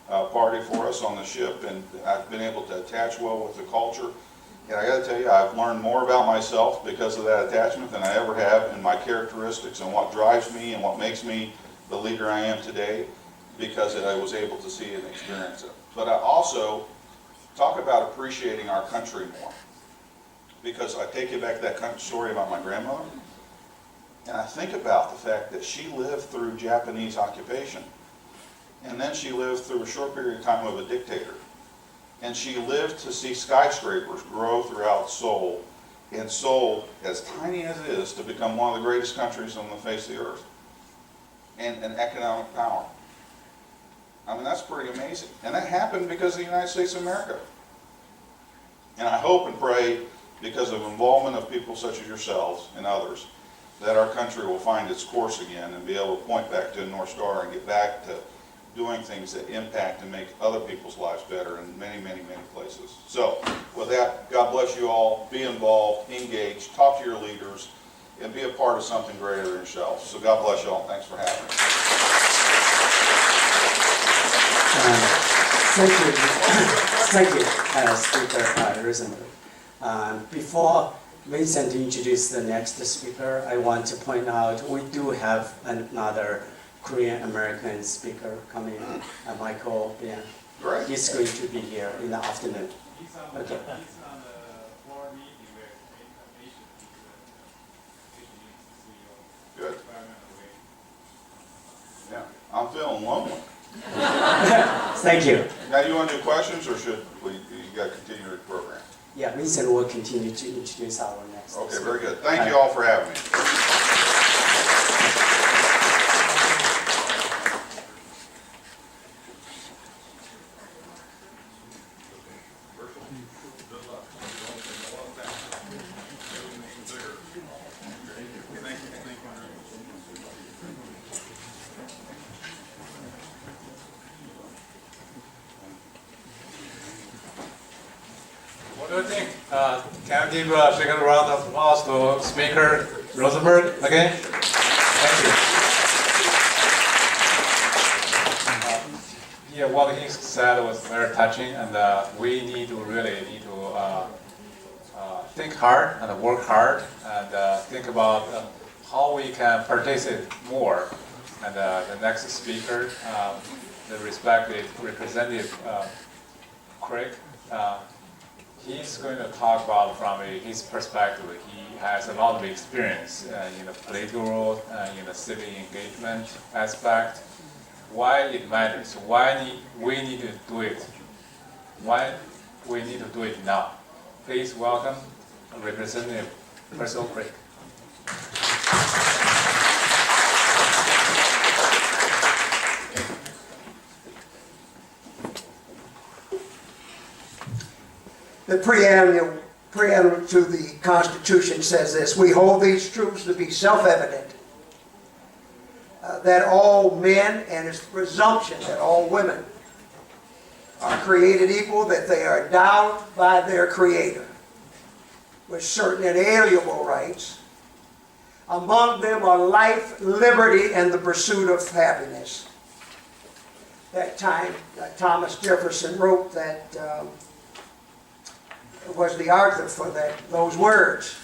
party for us on the ship, and I've been able to attach well with the culture. And I got to tell you, I've learned more about myself because of that attachment than I ever have in my characteristics and what drives me and what makes me the leader I am today, because I was able to see and experience it. But I also talk about appreciating our country more, because I take you back to that kind of story about my grandmother, and I think about the fact that she lived through Japanese occupation, and then she lived through a short period of time of a dictator. And she lived to see skyscrapers grow throughout Seoul, and Seoul, as tiny as it is, to become one of the greatest countries on the face of the earth, and an economic power. I mean, that's pretty amazing. And that happened because of the United States of America. And I hope and pray, because of involvement of people such as yourselves and others, that our country will find its course again and be able to point back to the North Star and get back to doing things that impact and make other people's lives better in many, many, many places. So, with that, God bless you all. Be involved, engage, talk to your leaders, and be a part of something greater than yourself. So God bless you all. Thanks for having me. Thank you, Speaker Rosenberg. Before Vincent introduces the next speaker, I want to point out we do have another Korean American speaker coming in, Michael Bian. Great. He's going to be here in the afternoon. Okay. Good. Yeah, I'm feeling lonely. Thank you. Now, you want to do questions, or should we? You got to continue the program. Yeah, Vincent will continue to introduce our next Okay, speaker. very good. Thank you all for having me. What do you think? Can I give a big round of applause to Speaker Rosenberg again? Thank you. Yeah, what he said was very touching, and we need to think hard and work hard, and think about how we can participate more. And the next speaker, the respected Representative Craig, he's going to talk about from his perspective. He has a lot of experience in the political world, in the civic engagement aspect. Why it matters, why we need to do it, why we need to do it now. Please welcome Representative Percival Craig. The preamble to the Constitution says this: we hold these truths to be self-evident, that all men, and it's presumption that all women are created equal, that they are endowed by their Creator with certain inalienable rights. Among them are life, liberty, and the pursuit of happiness. That time, Thomas Jefferson wrote that was the author for those words.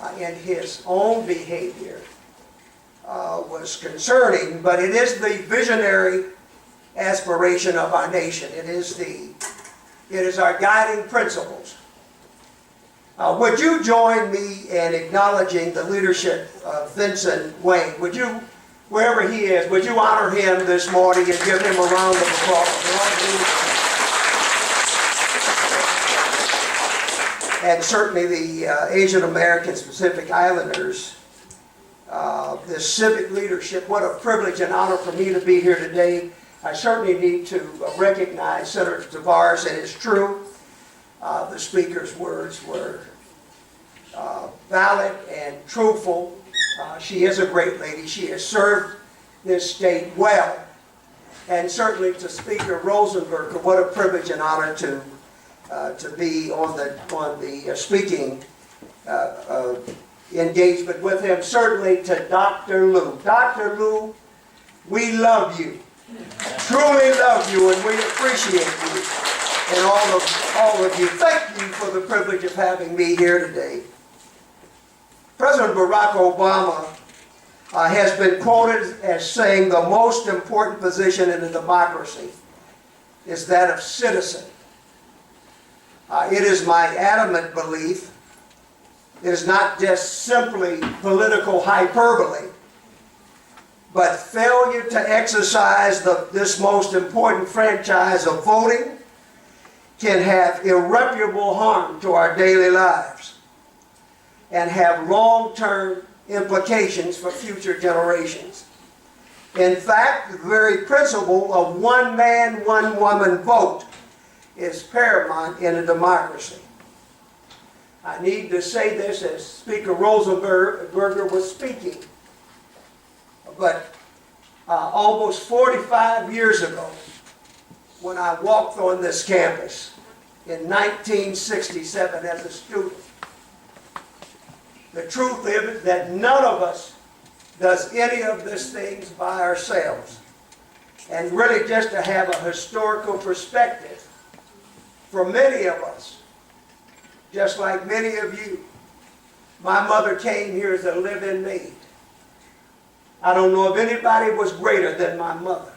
And his own behavior was concerning, but it is the visionary aspiration of our nation. It is our guiding principles. Would you join me in acknowledging the leadership of Vincent Wang? Would you, wherever he is, would you honor him this morning and give him a round of applause? and certainly the Asian Americans, Pacific Islanders, this civic leadership. What a privilege and honor for me to be here today. I certainly need to recognize Senator Tavares, and it's true. The speaker's words were valid and truthful. She is a great lady. She has served this state well. And certainly to Speaker Rosenberger, what a privilege and honor to be on the speaking engagement with him. Certainly to Dr. Liu. Dr. Liu, we love you. Truly love you, and we appreciate you. And all of you, thank you for the privilege of having me here today. President Barack Obama has been quoted as saying the most important position in a democracy is that of citizen. It is my adamant belief, it is not just simply political hyperbole, but failure to exercise this most important franchise of voting can have irreparable harm to our daily lives and have long-term implications for future generations. In fact, the very principle of one man, one woman vote is paramount in a democracy. I need to say this as Speaker Rosenberger was speaking, but almost 45 years ago, when I walked on this campus in 1967 as a student, the truth is that none of us does any of these things by ourselves. And really just to have a historical perspective, for many of us, just like many of you, my mother came here as a live-in maid. I don't know if anybody was greater than my mother,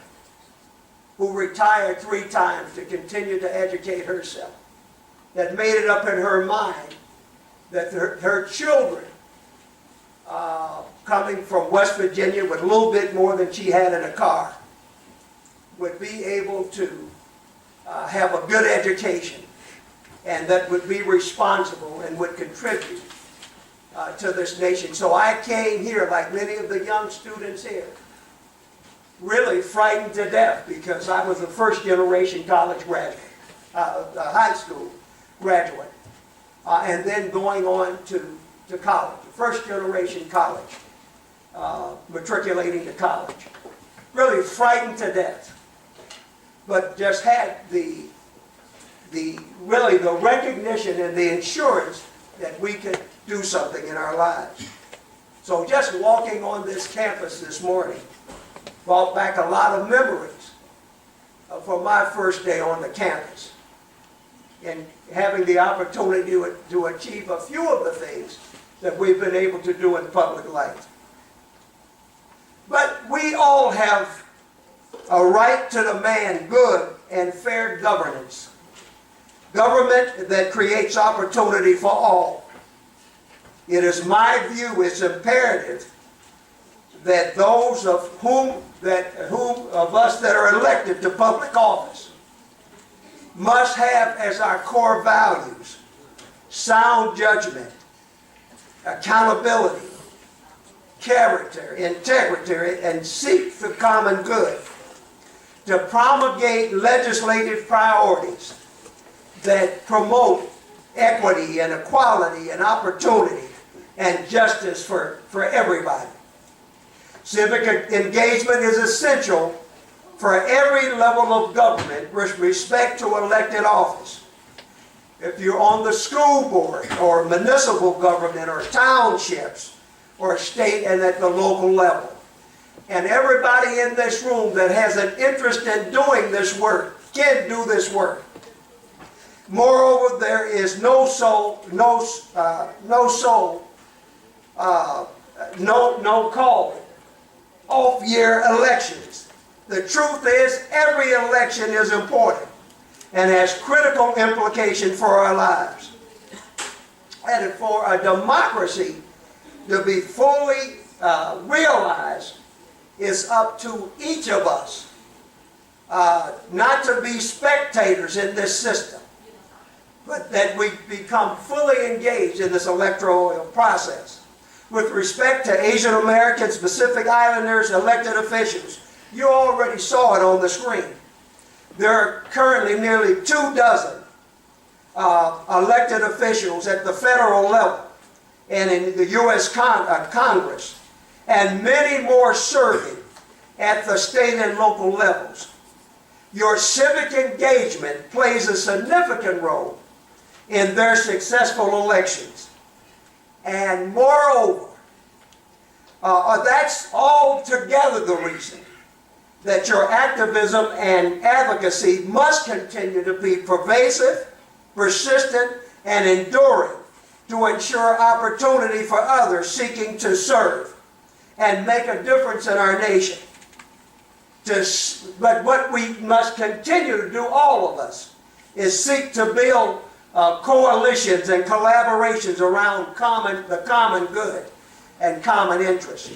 who retired 3 times to continue to educate herself, that made it up in her mind that her children, coming from West Virginia with a little bit more than she had in a car, would be able to have a good education, and that would be responsible and would contribute to this nation. So I came here, like many of the young students here, really frightened to death, because I was a first-generation college graduate, high school graduate, and then going on to college, first-generation college, matriculating to college. Really frightened to death, but just had the recognition and the assurance that we could do something in our lives. So just walking on this campus this morning brought back a lot of memories from my first day on the campus, and having the opportunity to achieve a few of the things that we've been able to do in public life. But we all have a right to demand good and fair governance. Government that creates opportunity for all. It is my view, it's imperative that those of whom of us that are elected to public office must have as our core values sound judgment, accountability, character, integrity, and seek the common good, to promulgate legislative priorities that promote equity and equality and opportunity and justice for everybody. Civic engagement is essential for every level of government with respect to elected office. If you're on the school board or municipal government or townships or state and at the local level, and everybody in this room that has an interest in doing this work can do this work. Moreover, there is no call off-year elections. The truth is, every election is important and has critical implication for our lives. And for a democracy to be fully realized, is up to each of us, not to be spectators in this system, but that we become fully engaged in this electoral process. With respect to Asian Americans, Pacific Islanders, elected officials, you already saw it on the screen. There are currently nearly 24 elected officials at the federal level and in the U.S. Congress, and many more serving at the state and local levels. Your civic engagement plays a significant role in their successful elections. And moreover, that's altogether the reason that your activism and advocacy must continue to be pervasive, persistent, and enduring to ensure opportunity for others seeking to serve and make a difference in our nation. But what we must continue to do, all of us, is seek to build coalitions and collaborations around the common good and common interest.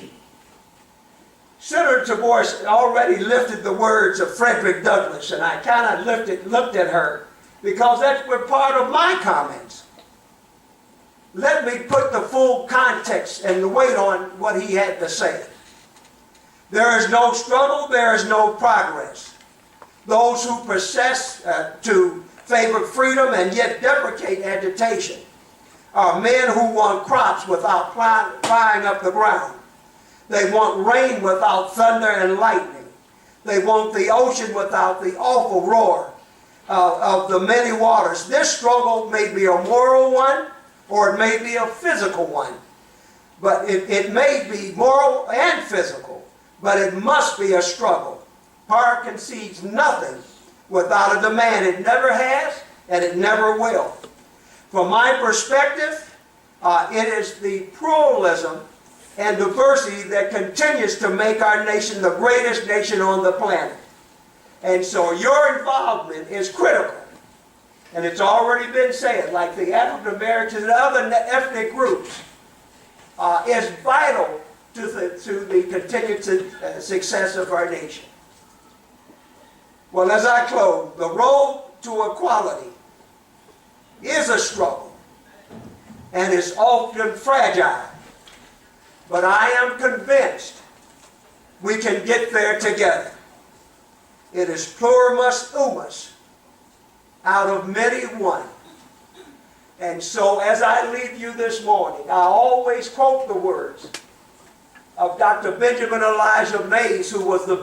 Senator Boyce already lifted the words of Frederick Douglass, and I kind of looked at her because that's part of my comments. Let me put the full context and the weight on what he had to say. There is no struggle, there is no progress. Those who profess to favor freedom and yet deprecate agitation are men who want crops without plowing up the ground. They want rain without thunder and lightning. They want the ocean without the awful roar of the many waters. This struggle may be a moral one or it may be a physical one. But it may be moral and physical, but it must be a struggle. Power concedes nothing without a demand. It never has and it never will. From my perspective, it is the pluralism and diversity that continues to make our nation the greatest nation on the planet. And so your involvement is critical. And it's already been said, like the African Americans and other ethnic groups, is vital to the continued success of our nation. Well, as I close, the road to equality is a struggle and is often fragile. But I am convinced we can get there together. It is plurimus unus, out of many one. And so as I leave you this morning, I always quote the words of Dr. Benjamin Elijah Mays, who was the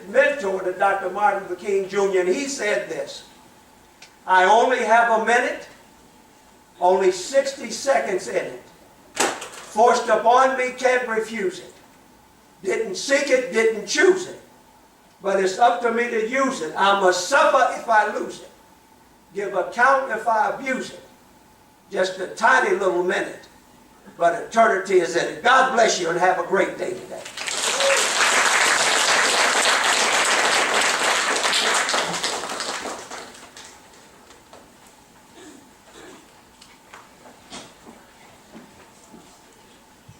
mentor to Dr. Martin Luther King Jr., and he said this: I only have a minute, only 60 seconds in it. Forced upon me, can't refuse it. Didn't seek it, didn't choose it. But it's up to me to use it. I must suffer if I lose it. Give account if I abuse it. Just a tiny little minute, but eternity is in it. God bless you and have a great day today.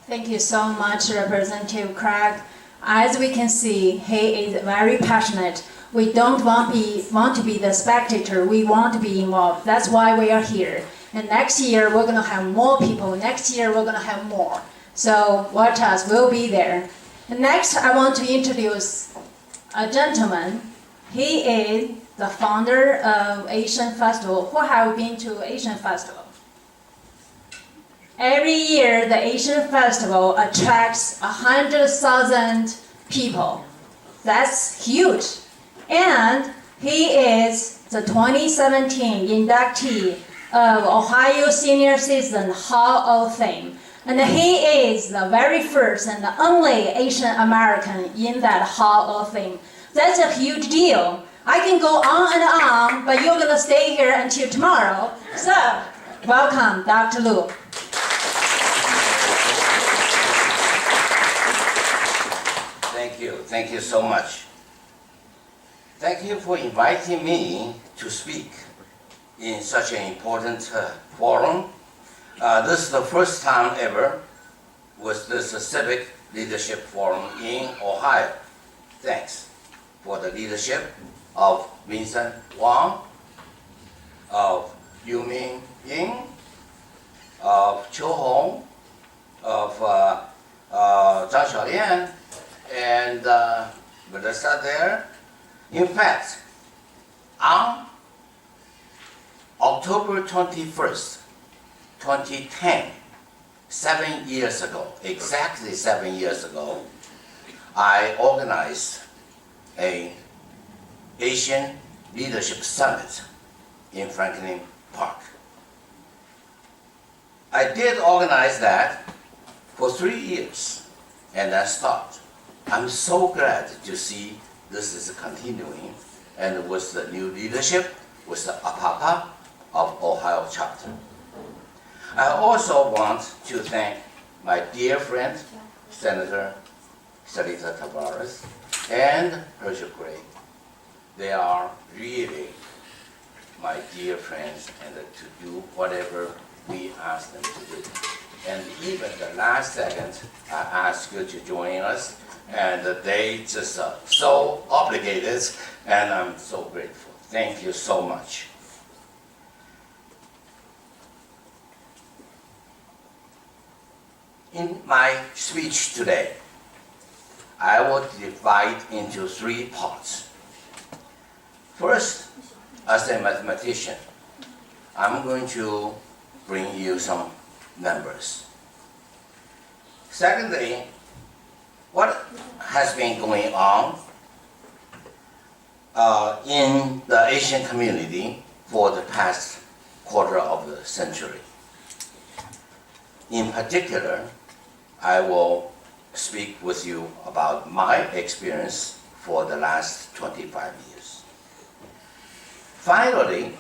Thank you so much, Representative Craig. As we can see, he is very passionate. We don't want to be the spectator. We want to be involved. That's why we are here. And next year, we're going to have more people. Next year, we're going to have more. So watch us. We'll be there. And next, I want to introduce a gentleman. He is the founder of Asian Festival. Who have been to Asian Festival? Every year, the Asian Festival attracts 100,000 people. That's huge. And he is the 2017 inductee of Ohio Senior Citizen Hall of Fame. And he is the very first and the only Asian American in that Hall of Fame. That's a huge deal. I can go on and on, but you're going to stay here until tomorrow. So, welcome, Dr. Lu. Thank you so much. Thank you for inviting me to speak in such an important forum. This is the first time ever with this Civic Leadership Forum in Ohio. Thanks for the leadership of Vincent Wang, of Yu Ming Ying, of Qiu Hong, of Zhang Xiaolian, and Melissa there. In fact, on October 21st, 2010, 7 years ago, exactly 7 years ago, I organized an Asian Leadership Summit in Franklin Park. I did organize that for 3 years and then stopped. I'm so glad to see this is continuing, and with the new leadership, with the APAPA of Ohio chapter. I also want to thank my dear friend, Senator Sarita Tavares and Herschel Gray. They are really my dear friends, and to do whatever we ask them to do. And even the last second, I asked you to join us, and they just are so obligated, and I'm so grateful. Thank you so much. In my speech today, I will divide into 3 parts. First, as a mathematician, I'm going to bring you some numbers. Secondly, what has been going on in the Asian community for the past quarter of the century. In particular, I will speak with you about my experience for the last 25 years. Finally,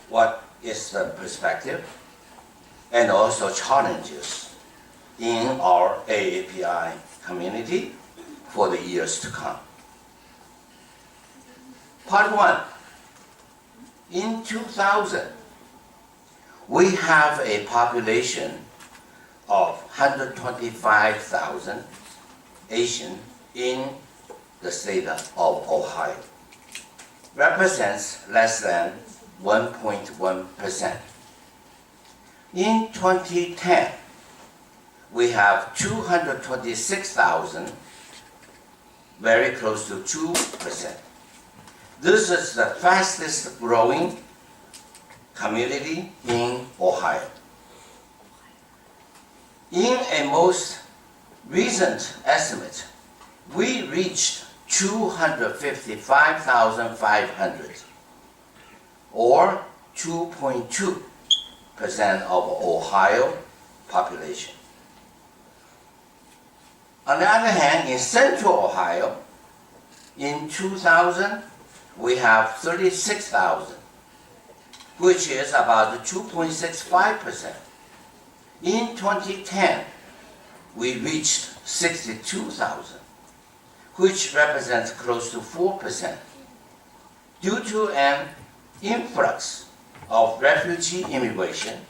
what is the perspective and also challenges in our AAPI community for the years to come. Part 1. In 2000, we have a population of 125,000 Asian in the state of Ohio. Represents less than 1.1%. In 2010, we have 226,000, very close to 2%. This is the fastest growing community in Ohio. In a most recent estimate, we reached 255,500, or 2.2% of Ohio population. On the other hand, in Central Ohio, in 2000, we have 36,000, which is about 2.65%. In 2010, we reached 62,000, which represents close to 4%, due to an influx of refugee immigration,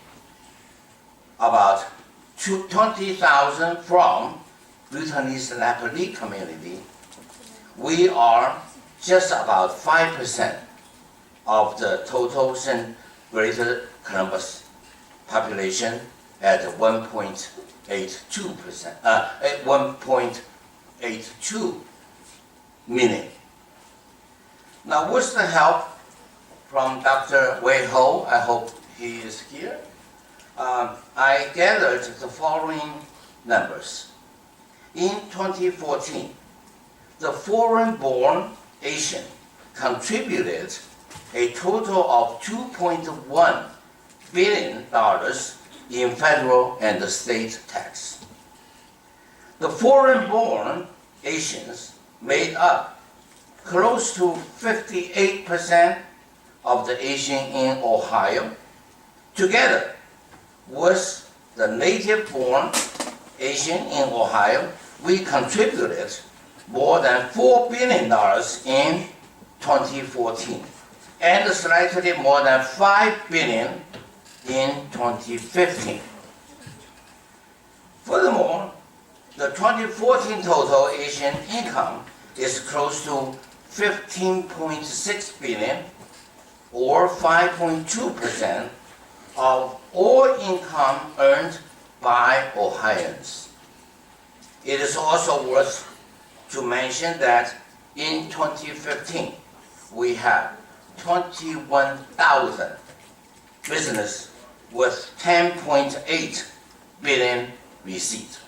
about 20,000 from Bhutanese Nepali community. We are just about 5% of the total Greater Columbus population at 1.82%, at 1.82 million. Now, with the help from Dr. Wei Ho, I hope he is here, I gathered the following numbers. In 2014, the foreign-born Asian contributed a total of $2.1 billion in federal and state tax. The foreign-born Asians made up close to 58% of the Asian in Ohio, together with the native-born Asian in Ohio. We contributed more than $4 billion in 2014, and slightly more than $5 billion in 2015. Furthermore, the 2014 total Asian income is close to $15.6 billion, or 5.2% of all income earned by Ohioans. It is also worth to mention that in 2015, we have 21,000 business with 10.8 billion receipts.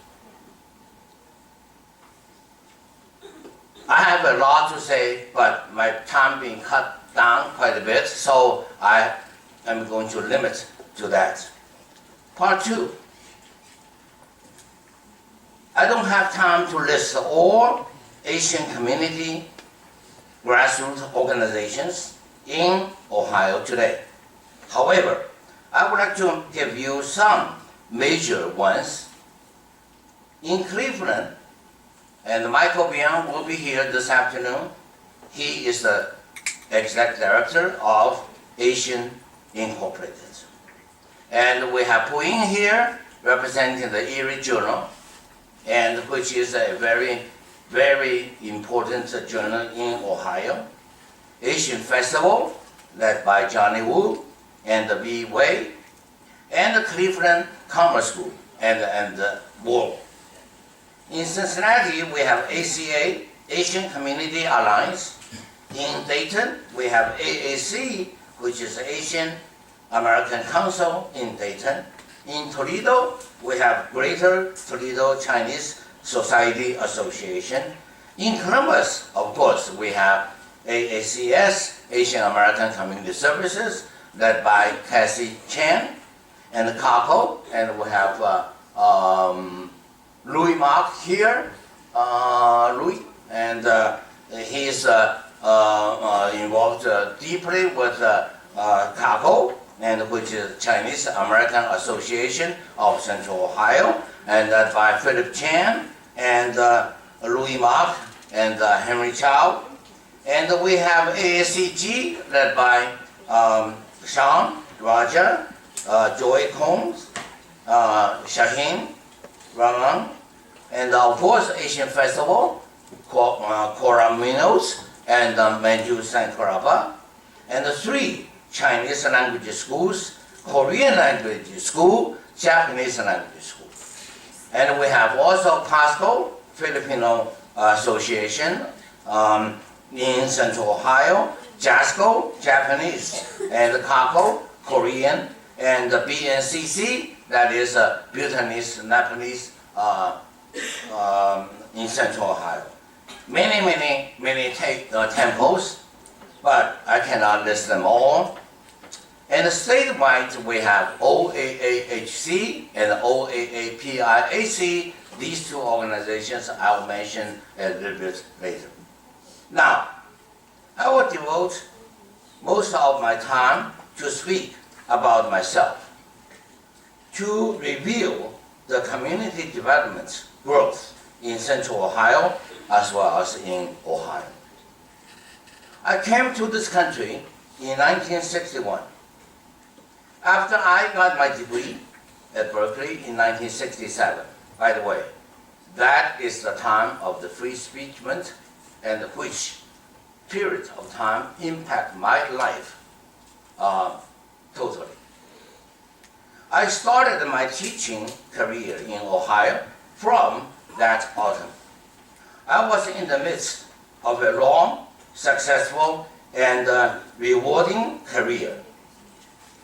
I have a lot to say, but my time being cut down quite a bit, so I am going to limit to that. Part 2. I don't have time to list all Asian community grassroots organizations in Ohio today. However, I would like to give you some major ones. In Cleveland, and Michael Bian will be here this afternoon. He is the executive director of Asian Incorporated. And we have Puyin here representing the Erie Journal, and which is a very, very important journal in Ohio. Asian Festival, led by Johnny Wu and V. Wei, and the Cleveland Commerce Group and Wall. In Cincinnati, we have ACA, Asian Community Alliance. In Dayton, we have AAC, which is Asian American Council in Dayton. In Toledo, we have Greater Toledo Chinese Society Association. In Columbus, of course, we have AACS, Asian American Community Services, led by Cassie Chan, and Kako, and we have Louis Mark here, Louis, and he is involved deeply with Kako, and which is Chinese American Association of Central Ohio, and led by Philip Chan and Louis Mark and Henry Chow. And we have ASCG led by Sean, Raja, Joy Combs, Shaheen, Raman, and of course Asian Festival, Coraminos, and Manju Sankarapa, and the 3 Chinese language schools, Korean language school, Japanese language school. And we have also Costco, Filipino Association in Central Ohio, JASCO, Japanese, and Kako, Korean, and the BNCC, that is Bhutanese, Nepalese in Central Ohio. Many temples, but I cannot list them all. And statewide, we have OAAHC and OAAPIAC. These 2 organizations I'll mention a little bit later. Now, I will devote most of my time to speak about myself, to reveal the community development growth in Central Ohio as well as in Ohio. I came to this country in 1961. After I got my degree at Berkeley in 1967, by the way, that is the time of the free speech movement, and which period of time impact my life totally. I started my teaching career in Ohio from that autumn. I was in the midst of a long, successful, and rewarding career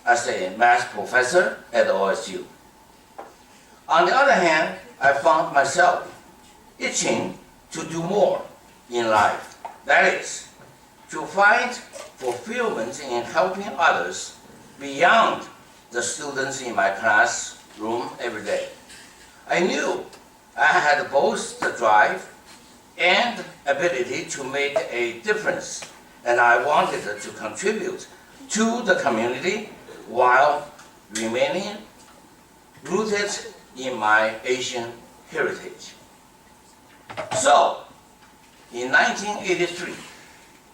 as a math professor at OSU. On the other hand, I found myself itching to do more in life. That is, to find fulfillment in helping others beyond the students in my classroom every day. I knew I had both the drive and ability to make a difference, and I wanted to contribute to the community while remaining rooted in my Asian heritage. So, in 1983,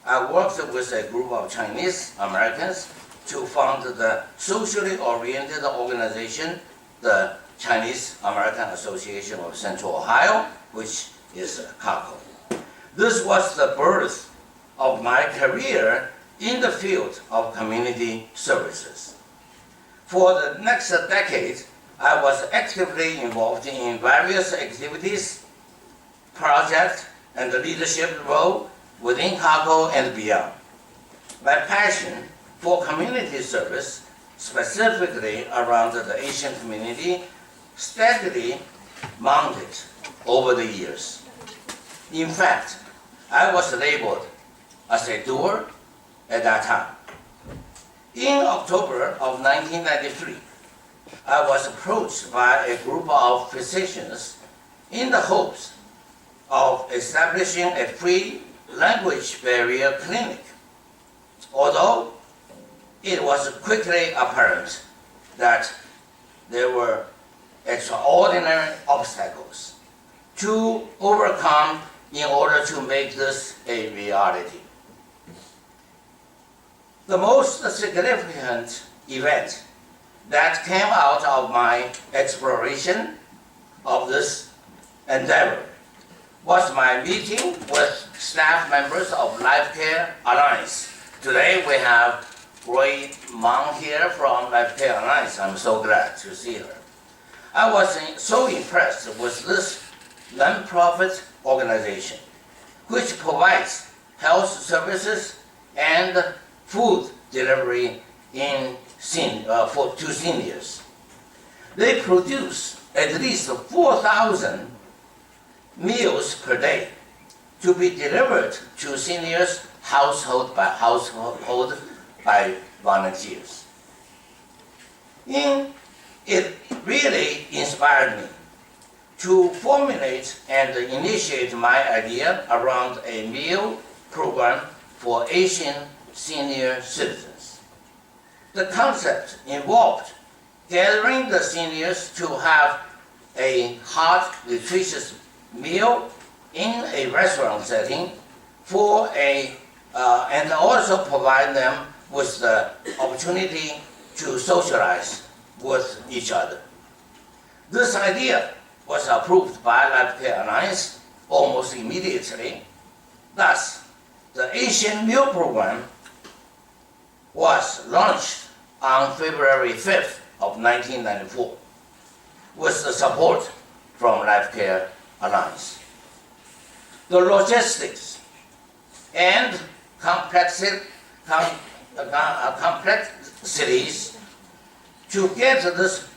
I worked with a group of Chinese Americans to found the socially oriented organization, the Chinese American Association of Central Ohio, which is Kako. This was the birth of my career in the field of community services. For the next decade, I was actively involved in various activities, projects, and leadership role within CACO and beyond. My passion for community service, specifically around the Asian community, steadily mounted over the years. In fact, I was labeled as a doer at that time. In October of 1993, I was approached by a group of physicians in the hopes of establishing a free language barrier clinic. Although it was quickly apparent that there were extraordinary obstacles to overcome in order to make this a reality. The most significant event that came out of my exploration of this endeavor was my meeting with staff members of Life Care Alliance. Today we have Roy Mang here from Life Care Alliance. I'm so glad to see her. I was so impressed with this non-profit organization, which provides health services and food delivery to seniors. They produce at least 4,000 meals per day to be delivered to seniors household by volunteers. It really inspired me to formulate and initiate my idea around a meal program for Asian senior citizens. The concept involved gathering the seniors to have a hot, nutritious meal in a restaurant setting and also provide them with the opportunity to socialize with each other. This idea was approved by Life Care Alliance almost immediately. Thus, the Asian Meal Program was launched on February 5th of 1994 with the support from Life Care Alliance. The logistics and complexities to get this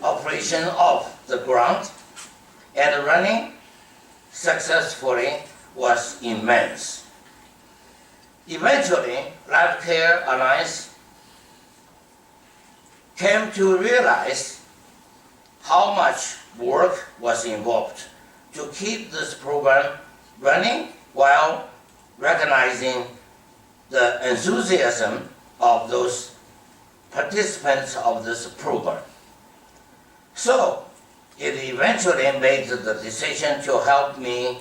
operation off the ground and running successfully was immense. Eventually, Life Care Alliance came to realize how much work was involved to keep this program running while recognizing the enthusiasm of those participants of this program. So, it eventually made the decision to help me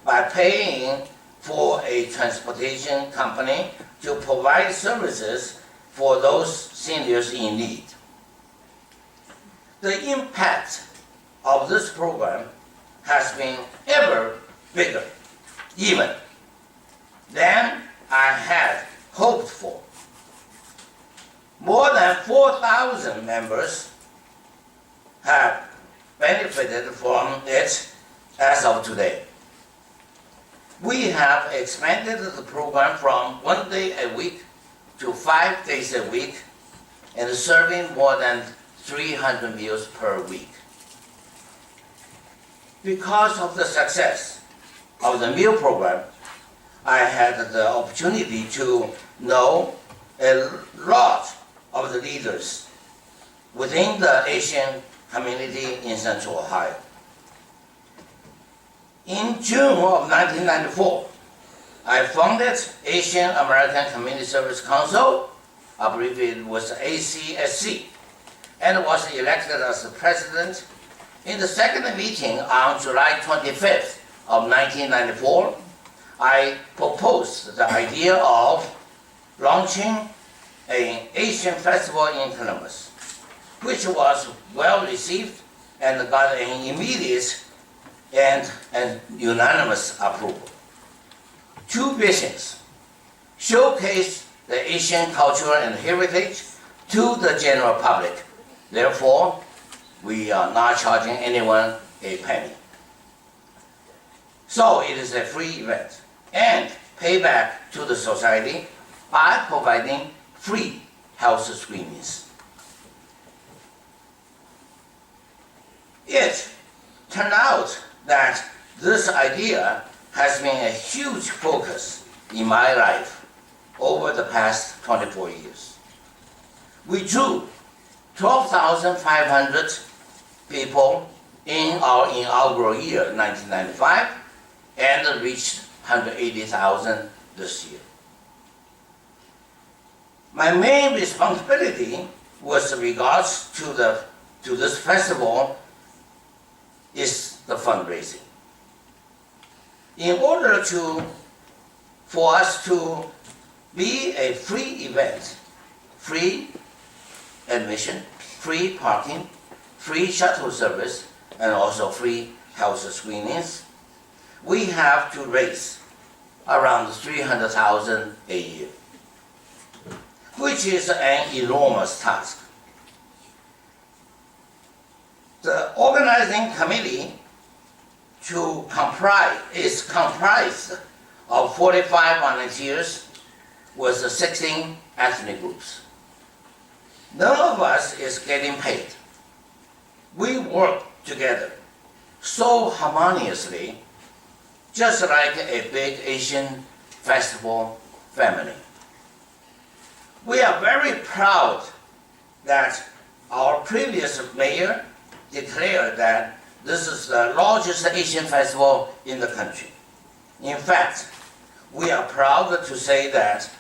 by paying for a transportation company to provide services for those seniors in need. The impact of this program has been ever bigger, even than I had hoped for. More than 4,000 members have benefited from it as of today. We have expanded the program from 1 day a week to 5 days a week and serving more than 300 meals per week. Because of the success of the meal program, I had the opportunity to know a lot of the leaders within the Asian community in Central Ohio. In June of 1994, I founded Asian American Community Service Council, abbreviated was ACSC, and was elected as the president. In the second meeting on July 25th of 1994, I proposed the idea of launching an Asian festival in Columbus, which was well received and got an immediate and unanimous approval. Two visions: showcase the Asian culture and heritage to the general public. Therefore, we are not charging anyone a penny. So it is a free event and pay back to the society by providing free health screenings. It turned out that this idea has been a huge focus in my life over the past 24 years. We drew 12,500 people in our inaugural year, 1995, and reached 180,000 this year. My main responsibility with regards to this festival is the fundraising. In order for us to be a free event, free admission, free parking, free shuttle service, and also free health screenings, we have to raise around 300,000 a year, which is an enormous task. The organizing committee is comprised of 45 volunteers with 16 ethnic groups. None of us is getting paid. We work together so harmoniously, just like a big Asian festival family. We are very proud that our previous mayor declared that this is the largest Asian festival in the country. In fact, we are proud to say that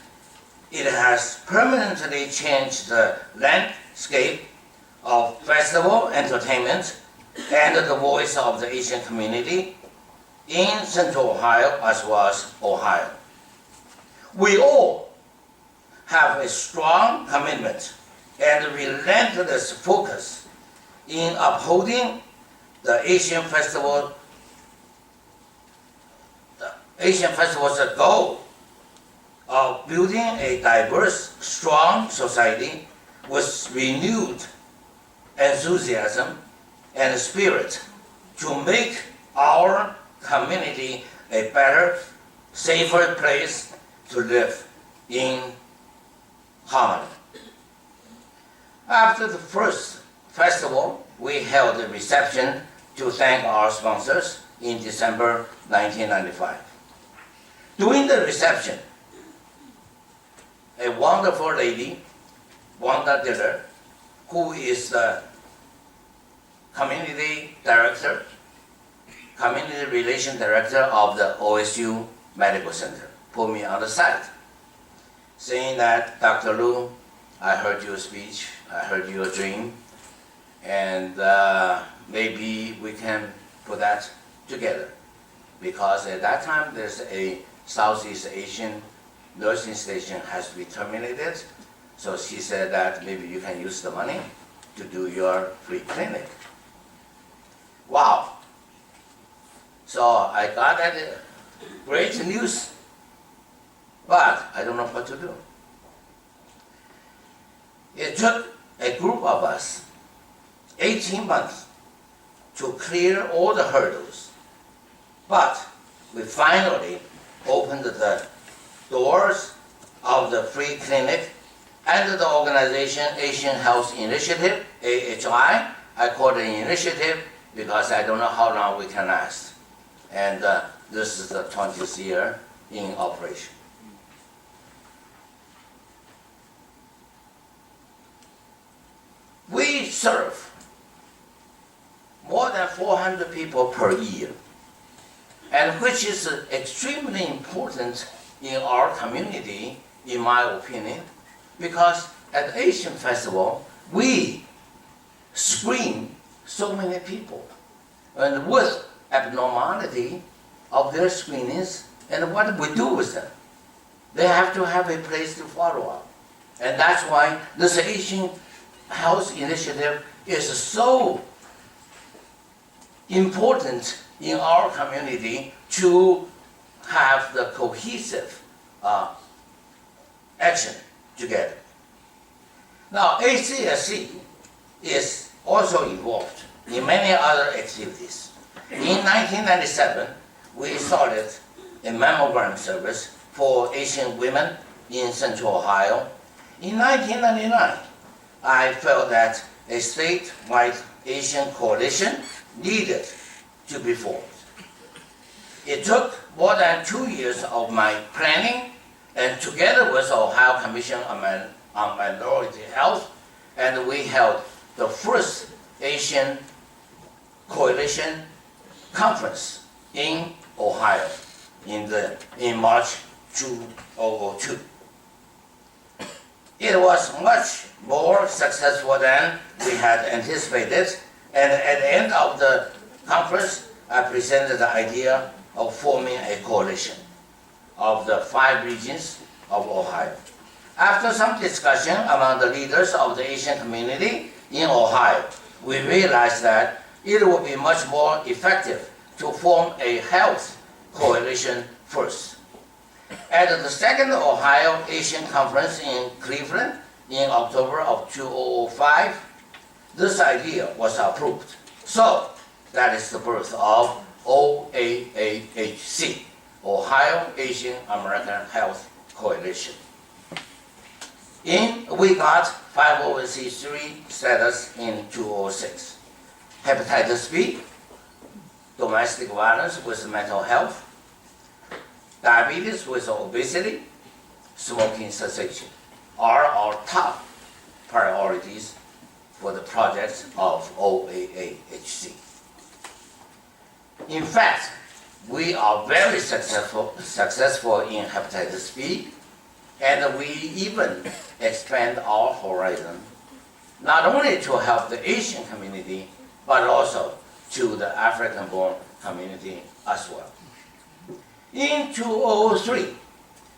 it has permanently changed the landscape of festival entertainment and the voice of the Asian community in Central Ohio as well as Ohio. We all have a strong commitment and relentless focus in upholding the Asian Festival's goal of building a diverse, strong society with renewed enthusiasm and spirit to make our community a better, safer place to live in harmony. After the first festival, we held a reception to thank our sponsors in December 1995. During the reception, a wonderful lady, Wanda Diller, who is the community relation director of the OSU Medical Center, put me on the side, saying that, Dr. Lu, I heard your speech, I heard your dream, and maybe we can put that together. Because at that time, there's a Southeast Asian nursing station has to be terminated. So she said that maybe you can use the money to do your free clinic. Wow. So I got that great news, but I don't know what to do. It took a group of us 18 months to clear all the hurdles, but we finally opened the doors of the free clinic under the organization Asian Health Initiative, AHI. I call it an initiative because I don't know how long we can last. And this is the 20th year in operation. We serve more than 400 people per year, and which is extremely important in our community, in my opinion, because at the Asian Festival, we screen so many people, and with abnormality of their screenings, and what we do with them. They have to have a place to follow up. And that's why this Asian Health Initiative is so important in our community to have the cohesive action together. Now, ACSC is also involved in many other activities. In 1997, we started a mammogram service for Asian women in Central Ohio. In 1999, I felt that a statewide Asian coalition needed to be formed. It took more than 2 years of my planning, and together with Ohio Commission on Minority Health, and we held the first Asian Coalition Conference in Ohio in March 2002. It was much more successful than we had anticipated, and at the end of the conference, I presented the idea of forming a coalition of the 5 regions of Ohio. After some discussion among the leaders of the Asian community in Ohio, we realized that it would be much more effective to form a health coalition first. At the second Ohio Asian Conference in Cleveland in October of 2005, this idea was approved. So that is the birth of OAAHC, Ohio Asian American Health Coalition. We got 501c3 status in 2006. Hepatitis B, domestic violence with mental health, diabetes with obesity, smoking cessation are our top priorities for the projects of OAAHC. In fact, we are very successful in hepatitis B, and we even expand our horizon, not only to help the Asian community, but also to the African-born community as well. In 2003,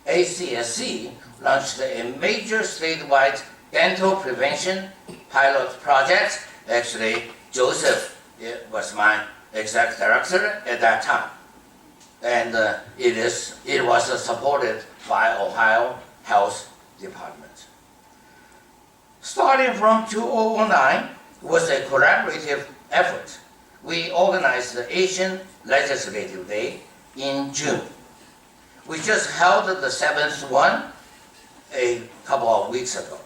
ACSC launched a major statewide dental prevention pilot project. Actually, Joseph was my executive director at that time. And it was supported by Ohio Health Department. Starting from 2009, was a collaborative effort. We organized the Asian Legislative Day in June. We just held the 7th one a couple of weeks ago.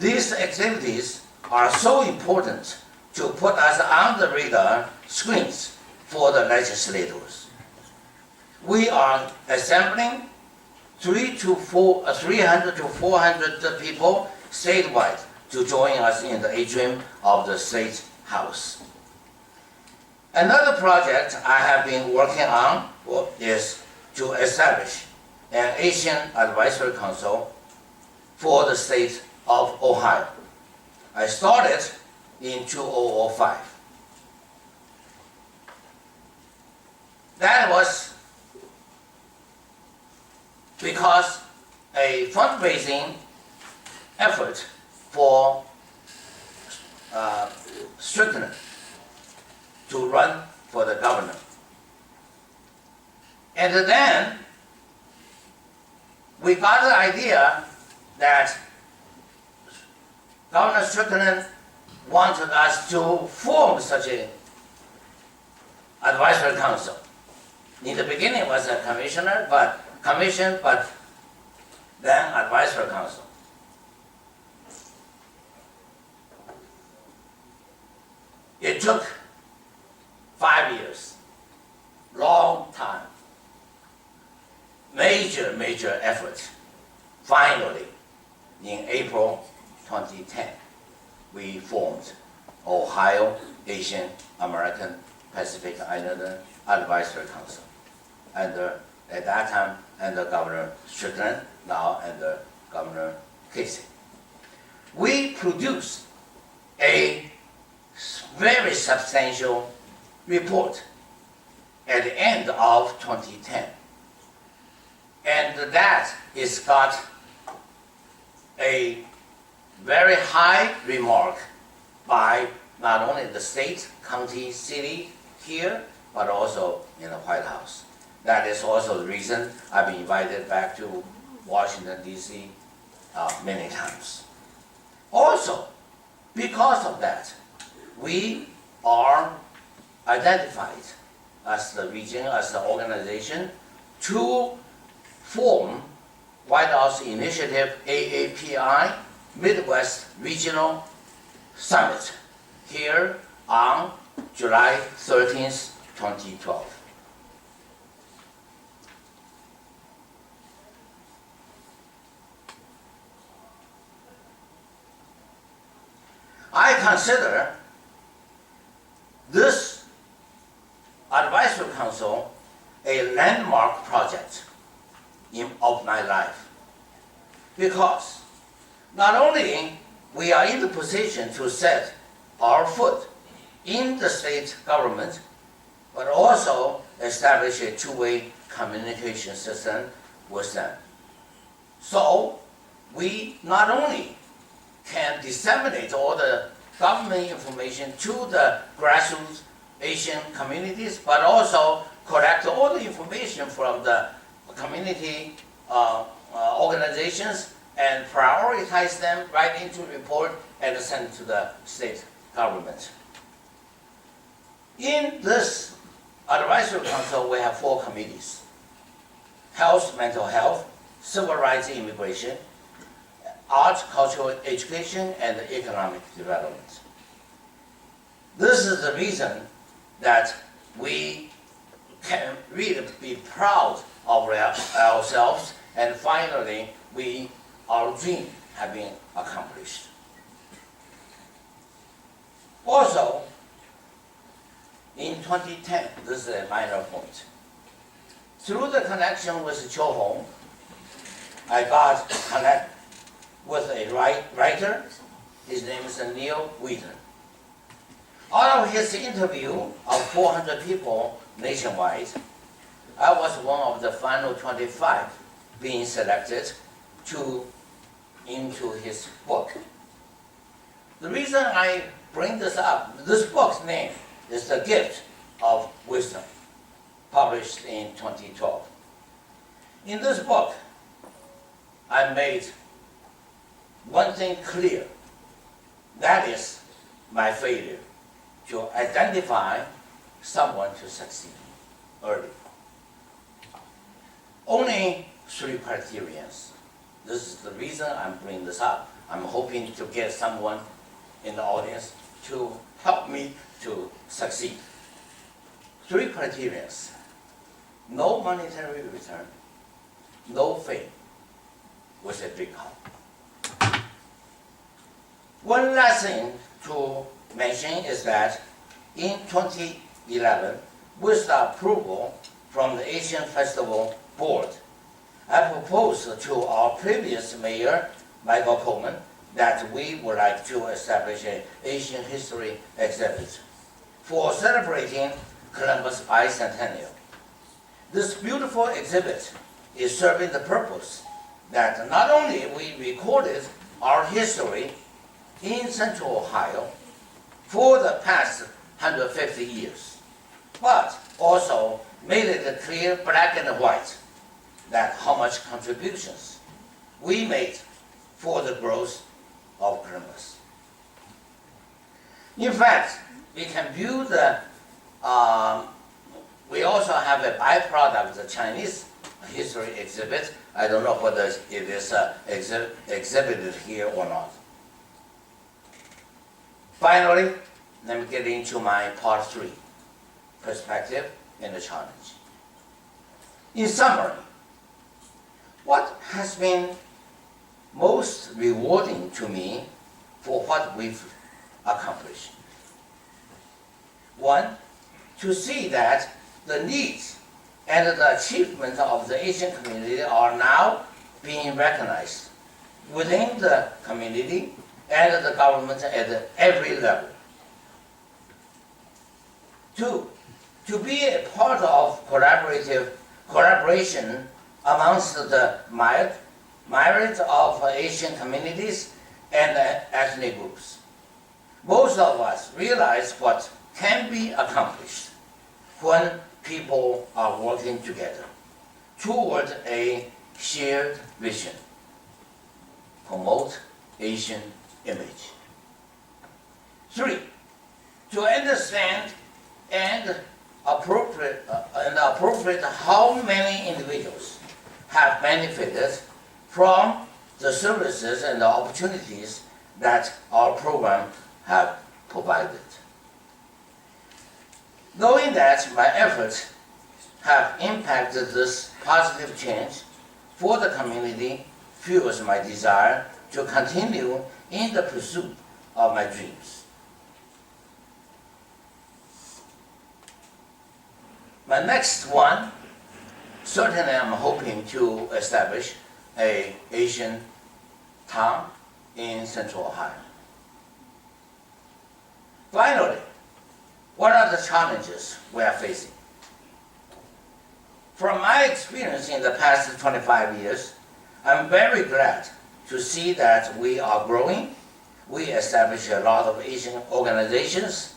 These activities are so important to put us on the radar screens for the legislators. We are assembling 300 to 400 people statewide to join us in the atrium of the State House. Another project I have been working on is to establish an Asian Advisory Council for the state of Ohio. I started in 2005. That was because a fundraising effort for Strickland to run for the governor. And then we got the idea that Governor Strickland wanted us to form such an advisory council. In the beginning it was a commission, but then advisory council. It took 5 years, long time, major effort. Finally, in April 2010, we formed Ohio Asian American Pacific Islander Advisory Council, at that time under Governor Strickland, now under Governor Casey. We produced a very substantial report at the end of 2010. And that is got a very high remark by not only the state, county, city here, but also in the White House. That is also the reason I've been invited back to Washington, D.C. Many times. Also, because of that, we are identified as the region, as the organization, to form White House Initiative AAPI Midwest Regional Summit here on July 13th, 2012. I consider this advisory council a landmark project of my life, because not only we are in the position to set our foot in the state government, but also establish a two-way communication system with them. So we not only can disseminate all the government information to the grassroots Asian communities, but also collect all the information from the community organizations and prioritize them, write into report, and send to the state government. In this advisory council, we have 4 committees: health, mental health, civil rights, immigration, art, cultural education, and economic development. This is the reason that we can really be proud of ourselves, and finally, our dream has been accomplished. Also, in 2010, this is a minor point, through the connection with Cho Hong, I got connected with a writer. His name is Neil Wheaton. Out of his interview of 400 people nationwide, I was one of the final 25 being selected into his book. The reason I bring this up, this book's name is The Gift of Wisdom, published in 2012. In this book, I made one thing clear, that is my failure to identify someone to succeed early. Only 3 criteria. This is the reason I'm bringing this up. I'm hoping to get someone in the audience to help me to succeed. 3 criteria: no monetary return, no fame, with a big heart. One last thing to mention is that in 2011, with the approval from the Asian Festival Board, I proposed to our previous mayor, Michael Coleman, that we would like to establish an Asian history exhibit for celebrating Columbus bicentennial. This beautiful exhibit is serving the purpose that not only we recorded our history in Central Ohio for the past 150 years, but also made it clear, black and white, that how much contributions we made for the growth of Columbus. In fact, we can view the, we also have a byproduct, the Chinese history exhibit. I don't know whether it is exhibited here or not. Finally, let me get into my part 3, perspective and the challenge. In summary, what has been most rewarding to me for what we've accomplished? 1, to see that the needs and the achievements of the Asian community are now being recognized within the community and the government at every level. 2, to be a part of collaboration amongst the myriad of Asian communities and ethnic groups. Most of us realize what can be accomplished when people are working together toward a shared vision. Promote Asian image. 3, to understand and appropriate how many individuals have benefited from the services and the opportunities that our program have provided. Knowing that my efforts have impacted this positive change for the community fuels my desire to continue in the pursuit of my dreams. My next one, certainly I'm hoping to establish an Asian town in Central Ohio. Finally, what are the challenges we are facing? From my experience in the past 25 years, I'm very glad to see that we are growing. We establish a lot of Asian organizations.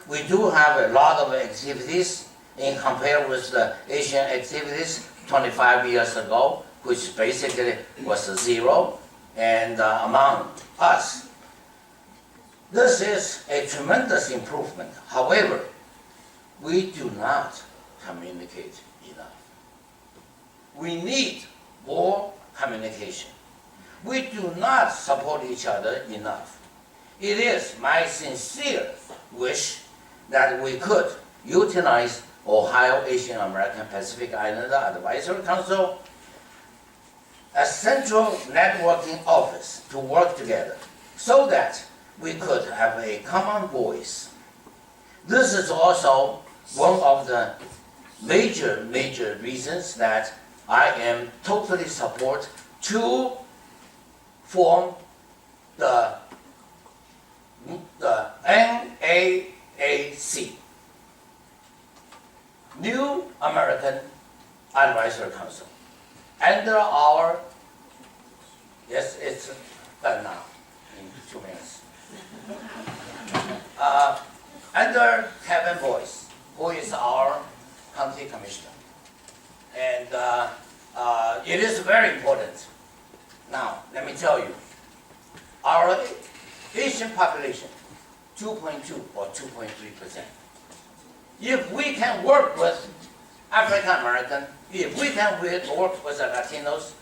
We do have a lot of activities in compared with the Asian activities 25 years ago, which basically was 0, and among us. This is a tremendous improvement. However, we do not communicate enough. We need more communication. We do not support each other enough. It is my sincere wish that we could utilize Ohio Asian American Pacific Islander Advisory Council, a central networking office, to work together so that we could have a common voice. This is also one of the major reasons that I am totally support to form the NAAC, New American Advisory Council, under our, yes, it's done now in 2 minutes. Under Kevin Boyce, who is our county commissioner. And it is very important. Now, let me tell you, our Asian population, 2.2 or 2.3%. If we can work with African American, if we can work with the Latinos,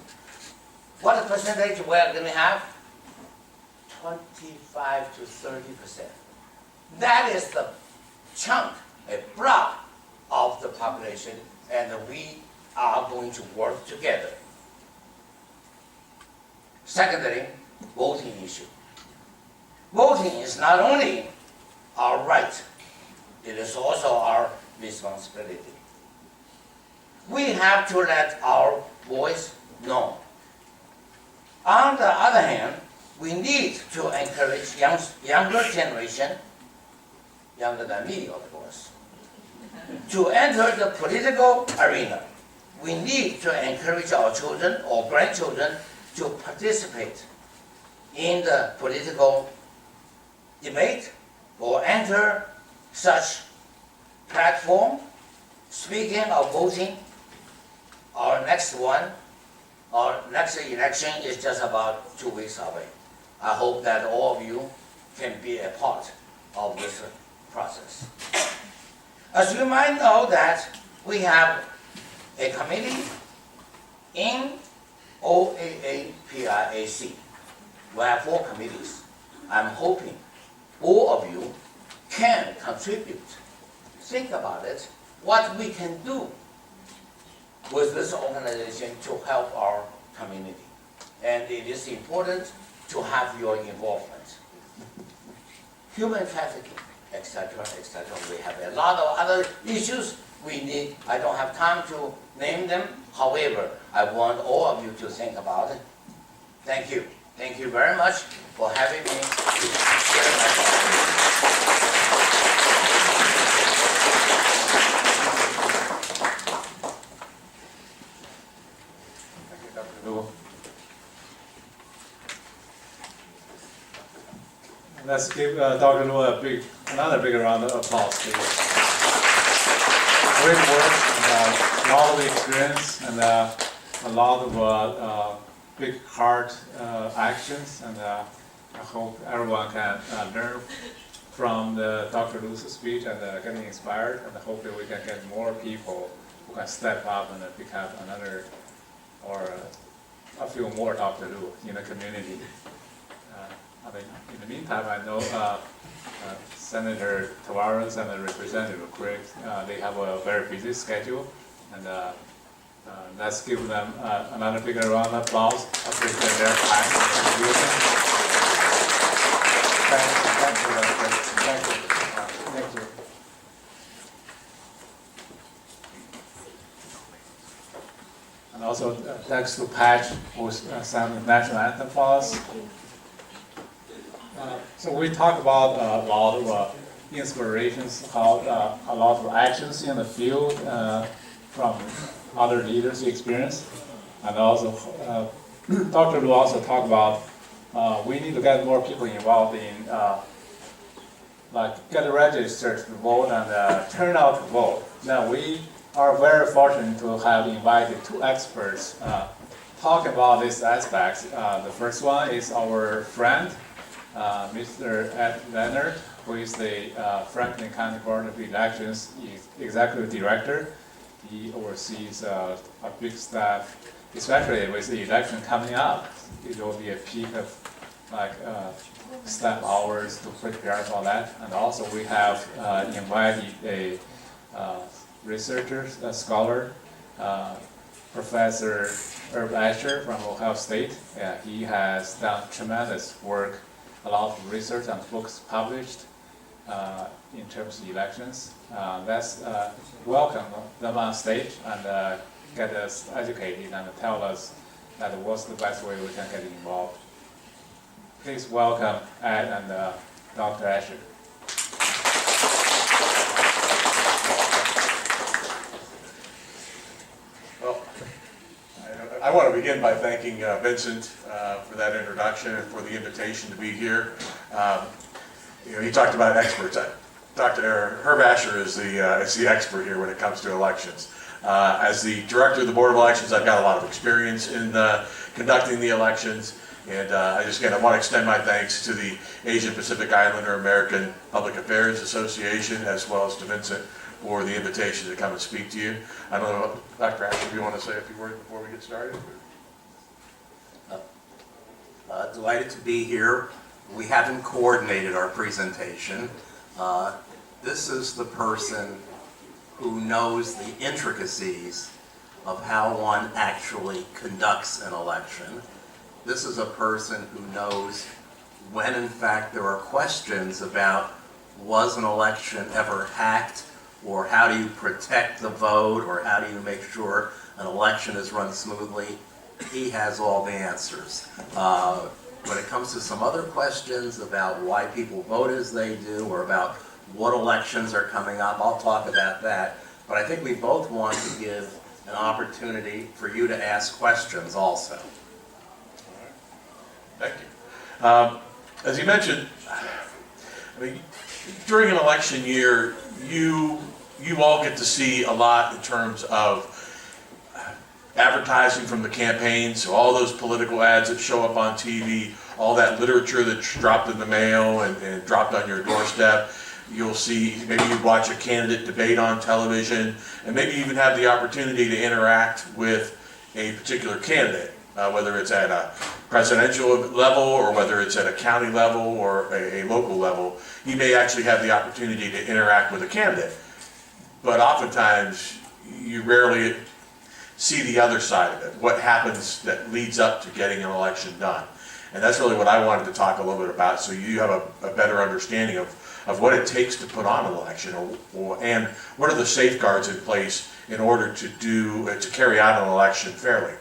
what percentage we are going to have? 25 to 30%. That is the chunk, a block of the population, and we are going to work together. Secondly, voting issue. Voting is not only our right, it is also our responsibility. We have to let our voice known. On the other hand, we need to encourage younger generation, younger than me, of course, to enter the political arena. We need to encourage our children or grandchildren to participate in the political debate or enter such platform. Speaking of voting, our next election is just about 2 weeks away. I hope that all of you can be a part of this process. As you might know that we have a committee in OAAPIAC. We have 4 committees. I'm hoping all of you can contribute. Think about it, what we can do with this organization to help our community. And it is important to have your involvement. Human trafficking, etc., etc. We have a lot of other issues we need. I don't have time to name them. However, I want all of you to think about it. Thank you. Thank you very much for having me to share my thoughts. Let's give Dr. Lu another big round of applause, please. Great work, and a lot of experience, and a lot of big hard actions, and I hope everyone can learn from Dr. Lu's speech and getting inspired, and hopefully we can get more people who can step up and become another or a few more Dr. Lu in the community. In the meantime, I know Senator Tavares and Representative Craig, they have a very busy schedule, and let's give them another big round of applause. Appreciate their time and contribution. Thank you. And also thanks to Patch who sang the national anthem for us. So we talk about a lot of inspirations, how a lot of actions in the field from other leaders' experience, and also Dr. Lu also talked about we need to get more people involved in get registered to vote and turn out to vote. Now we are very fortunate to have invited two experts talk about these aspects. The first one is our friend, Mr. Ed Leonard, who is the Franklin County Board of Elections Executive Director. He oversees a big staff, especially with the election coming up. It will be a peak of staff hours to prepare for that. And also we have invited a researcher, a scholar, Professor Herb Asher from Ohio State. He has done tremendous work, a lot of research and books published in terms of elections. Let's welcome them on stage and get us educated and tell us that what's the best way we can get involved. Please welcome Ed and Dr. Asher. Well, I want to begin by thanking Vincent for that introduction and for the invitation to be here. He talked about experts. Dr. Herb Asher is the expert here when it comes to elections. As the director of the Board of Elections, I've got a lot of experience in conducting the elections, and I want to extend my thanks to the Asian Pacific Islander American Public Affairs Association, as well as to Vincent for the invitation to come and speak to you. I don't know, Dr. Asher, if you want to say a few words before we get started? Delighted to be here. We haven't coordinated our presentation. This is the person who knows the intricacies of how one actually conducts an election. This is a person who knows when in fact there are questions about was an election ever hacked, or how do you protect the vote, or how do you make sure an election is run smoothly. He has all the answers. When it comes to some other questions about why people vote as they do, or about what elections are coming up, I'll talk about that. But I think we both want to give an opportunity for you to ask questions also. Thank you. As you mentioned, during an election year, you all get to see a lot in terms of advertising from the campaigns, so all those political ads that show up on TV, all that literature that's dropped in the mail and dropped on your doorstep. You'll see, maybe you watch a candidate debate on television, and maybe you even have the opportunity to interact with a particular candidate, whether it's at a presidential level or whether it's at a county level or a local level. You may actually have the opportunity to interact with a candidate. But oftentimes, you rarely see the other side of it, what happens that leads up to getting an election done. And that's really what I wanted to talk a little bit about, so you have a better understanding of what it takes to put on an election, and what are the safeguards in place in order to carry out an election fairly.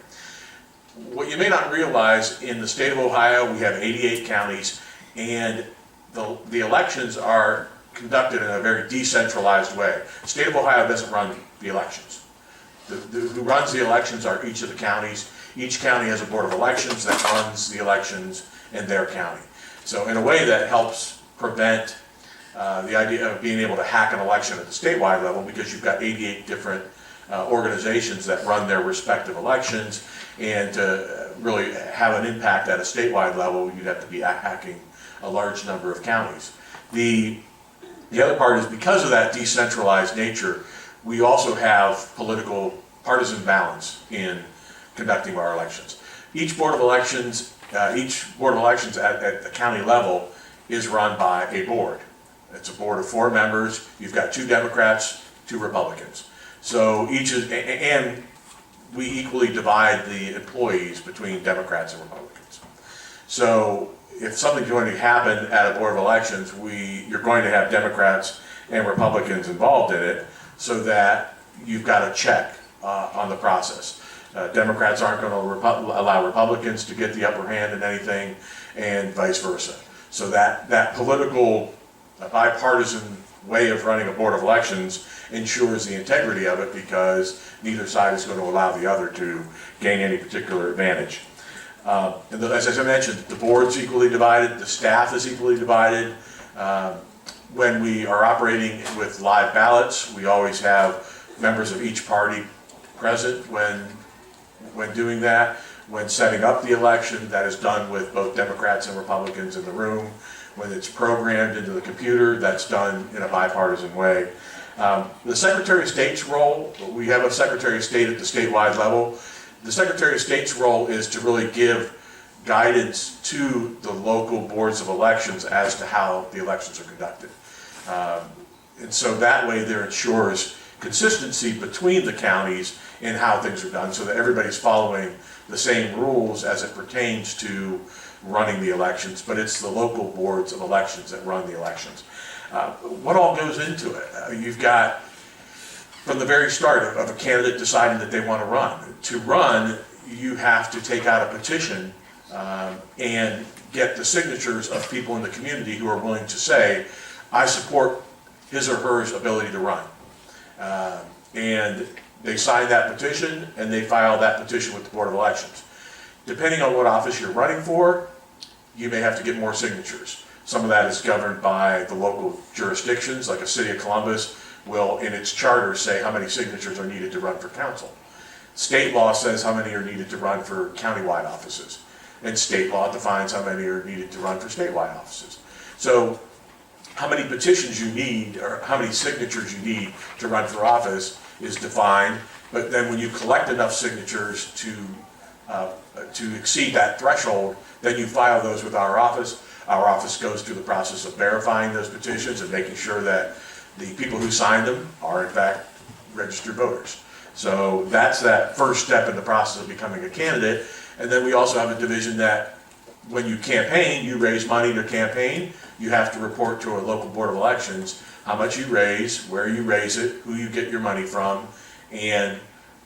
What you may not realize, in the state of Ohio, we have 88 counties, and the elections are conducted in a very decentralized way. The state of Ohio doesn't run the elections. Who runs the elections are each of the counties. Each county has a board of elections that runs the elections in their county. So in a way that helps prevent the idea of being able to hack an election at the statewide level, because you've got 88 different organizations that run their respective elections, and to really have an impact at a statewide level, you'd have to be hacking a large number of counties. The other part is, because of that decentralized nature, we also have political partisan balance in conducting our elections. Each board of elections at the county level is run by a board. It's a board of 4 members. You've got 2 Democrats, 2 Republicans. So and we equally divide the employees between Democrats and Republicans. So if something's going to happen at a board of elections, you're going to have Democrats and Republicans involved in it, so that you've got a check on the process. Democrats aren't going to allow Republicans to get the upper hand in anything, and vice versa. So that political bipartisan way of running a board of elections ensures the integrity of it, because neither side is going to allow the other to gain any particular advantage. As I mentioned, the board's equally divided, the staff is equally divided. When we are operating with live ballots, we always have members of each party present when doing that. When setting up the election, that is done with both Democrats and Republicans in the room. When it's programmed into the computer, that's done in a bipartisan way. The Secretary of State's role, we have a Secretary of State at the statewide level. The Secretary of State's role is to really give guidance to the local boards of elections as to how the elections are conducted. And so that way there ensures consistency between the counties in how things are done, so that everybody's following the same rules as it pertains to running the elections, but it's the local boards of elections that run the elections. What all goes into it? You've got, from the very start of a candidate deciding that they want to run. To run, you have to take out a petition and get the signatures of people in the community who are willing to say, I support his or her ability to run. And they sign that petition, and they file that petition with the Board of Elections. Depending on what office you're running for, you may have to get more signatures. Some of that is governed by the local jurisdictions, like a city of Columbus will, in its charter, say how many signatures are needed to run for council. State law says how many are needed to run for countywide offices. And state law defines how many are needed to run for statewide offices. So how many petitions you need, or how many signatures you need to run for office, is defined. But then when you collect enough signatures to exceed that threshold, then you file those with our office. Our office goes through the process of verifying those petitions and making sure that the people who signed them are in fact registered voters. So that's that first step in the process of becoming a candidate. And then we also have a division that when you campaign, you raise money to campaign, you have to report to a local board of elections how much you raise, where you raise it, who you get your money from, and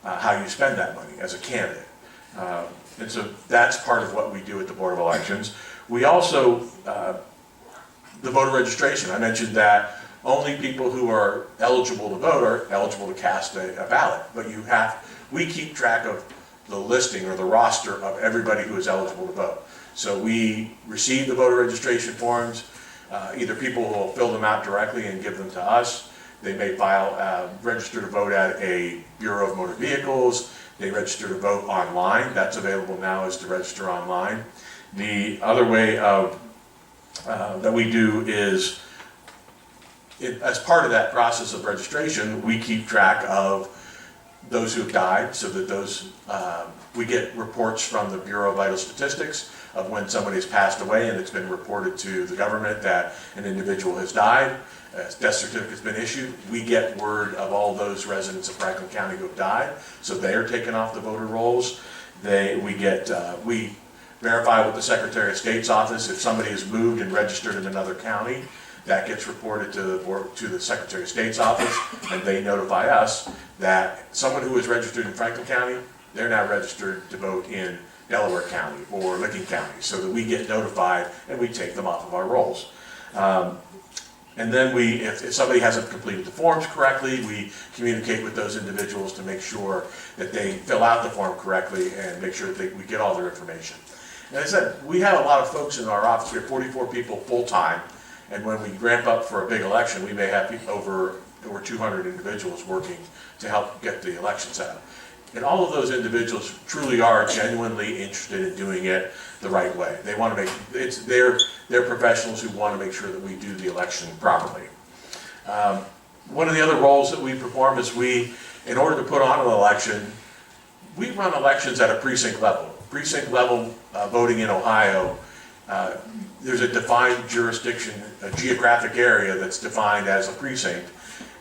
how you spend that money as a candidate. And so that's part of what we do at the Board of Elections. We also, the voter registration, I mentioned that only people who are eligible to vote are eligible to cast a ballot. But we keep track of the listing or the roster of everybody who is eligible to vote. So we receive the voter registration forms. Either people will fill them out directly and give them to us. They may register to vote at a Bureau of Motor Vehicles. They register to vote online. That's available now, is to register online. The other way that we do is, as part of that process of registration, we keep track of those who have died, so that we get reports from the Bureau of Vital Statistics of when somebody has passed away and it's been reported to the government that an individual has died. Death certificate has been issued. We get word of all those residents of Franklin County who have died, so they are taken off the voter rolls. We verify with the Secretary of State's office if somebody has moved and registered in another county. That gets reported to the Secretary of State's office, and they notify us that someone who is registered in Franklin County, they're now registered to vote in Delaware County or Licking County, so that we get notified and we take them off of our rolls. And then if somebody hasn't completed the forms correctly, we communicate with those individuals to make sure that they fill out the form correctly and make sure that we get all their information. And as I said, we have a lot of folks in our office. We have 44 people full-time, and when we ramp up for a big election, we may have over over 200 individuals working to help get the election set up. And all of those individuals truly are genuinely interested in doing it the right way. They want to make, they're professionals who want to make sure that we do the election properly. One of the other roles that we perform is in order to put on an election, we run elections at a precinct level. Precinct level voting in Ohio, there's a defined jurisdiction, a geographic area that's defined as a precinct,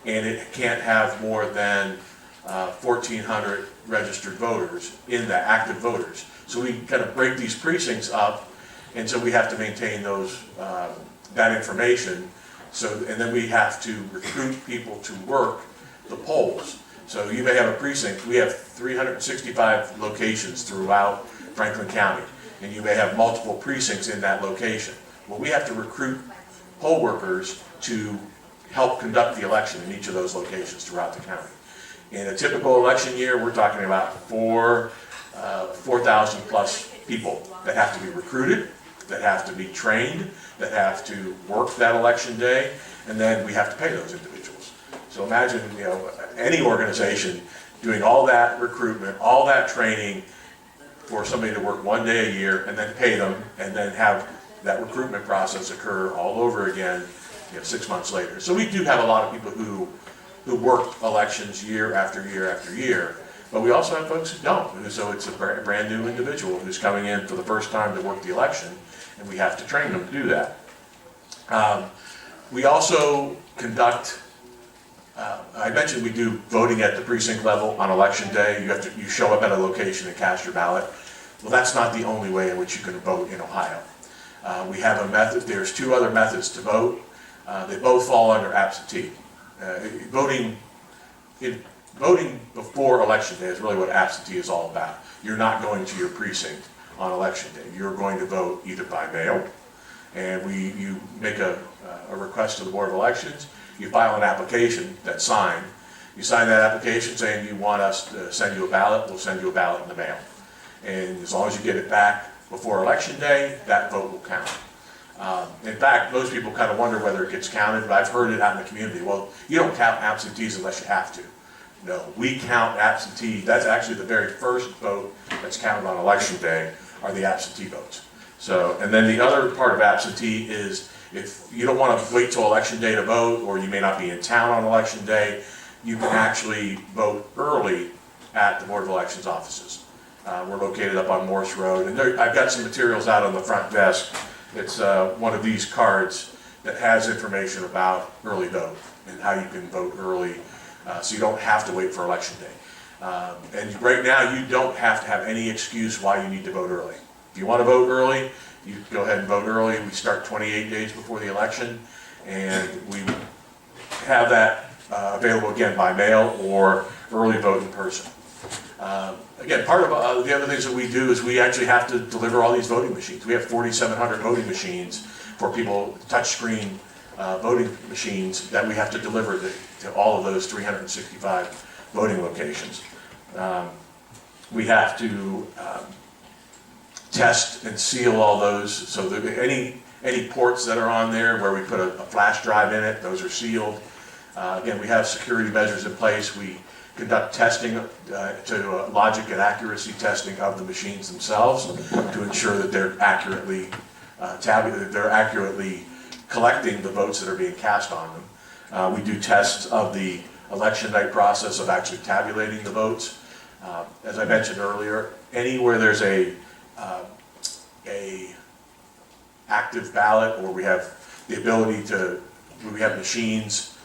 and it can't have more than 1,400 registered voters in the active voters. So we kind of break these precincts up, and so we have to maintain those that information. So, and then we have to recruit people to work the polls. So you may have a precinct. We have 365 locations throughout Franklin County, and you may have multiple precincts in that location. Well, we have to recruit poll workers to help conduct the election in each of those locations throughout the county. In a typical election year, we're talking about 4,000 plus people that have to be recruited, that have to be trained, that have to work that election day, and then we have to pay those individuals. So imagine, any organization doing all that recruitment, all that training for somebody to work one day a year and then pay them and then have that recruitment process occur all over again 6 months later. So we do have a lot of people who work elections year after year after year, but we also have folks who don't. So it's a brand new individual who's coming in for the first time to work the election, and we have to train them to do that. We also conduct, I mentioned we do voting at the precinct level on election day. You show up at a location and cast your ballot. Well, that's not the only way in which you can vote in Ohio. We have a method, there's 2 other methods to vote. They both fall under absentee. Voting before election day is really what absentee is all about. You're not going to your precinct on election day. You're going to vote either by mail, and you make a request to the Board of Elections. You file an application that's signed. You sign that application saying you want us to send you a ballot. We'll send you a ballot in the mail. And as long as you get it back before election day, that vote will count. In fact, most people kind of wonder whether it gets counted, but I've heard it out in the community. Well, you don't count absentees unless you have to. No, we count absentees. That's actually the very first vote that's counted on election day are the absentee votes. So, and then the other part of absentee is if you don't want to wait till election day to vote, or you may not be in town on election day, you can actually vote early at the Board of Elections offices. We're located up on Morse Road, and I've got some materials out on the front desk. It's one of these cards that has information about early vote and how you can vote early, so you don't have to wait for election day. And right now, you don't have to have any excuse why you need to vote early. If you want to vote early, you go ahead and vote early. We start 28 days before the election, and we have that available again by mail or early vote in person. Again, part of the other things that we do is we actually have to deliver all these voting machines. We have 4,700 voting machines for people, touchscreen voting machines that we have to deliver to all of those 365 voting locations. We have to test and seal all those, so that any ports that are on there where we put a flash drive in it, those are sealed. Again, we have security measures in place. We conduct testing to logic and accuracy testing of the machines themselves to ensure that they're accurately they're accurately collecting the votes that are being cast on them. We do tests of the election night process of actually tabulating the votes. As I mentioned earlier, anywhere there's a active ballot, or we have the ability to, we have machines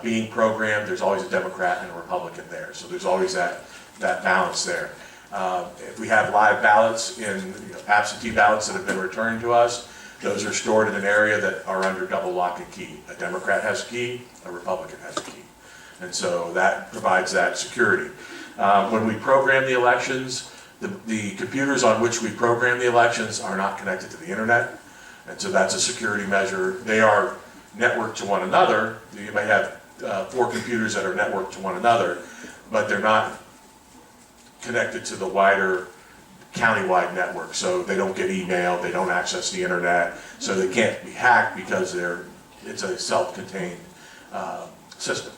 being programmed, there's always a Democrat and a Republican there. So there's always that balance there. If we have live ballots in absentee ballots that have been returned to us, those are stored in an area that are under double lock and key. A Democrat has a key, a Republican has a key. And so that provides that security. When we program the elections, the computers on which we program the elections are not connected to the internet. And so that's a security measure. They are networked to one another. You may have 4 computers that are networked to one another, but they're not connected to the wider countywide network. So they don't get email, they don't access the internet, so they can't be hacked because it's a self-contained system.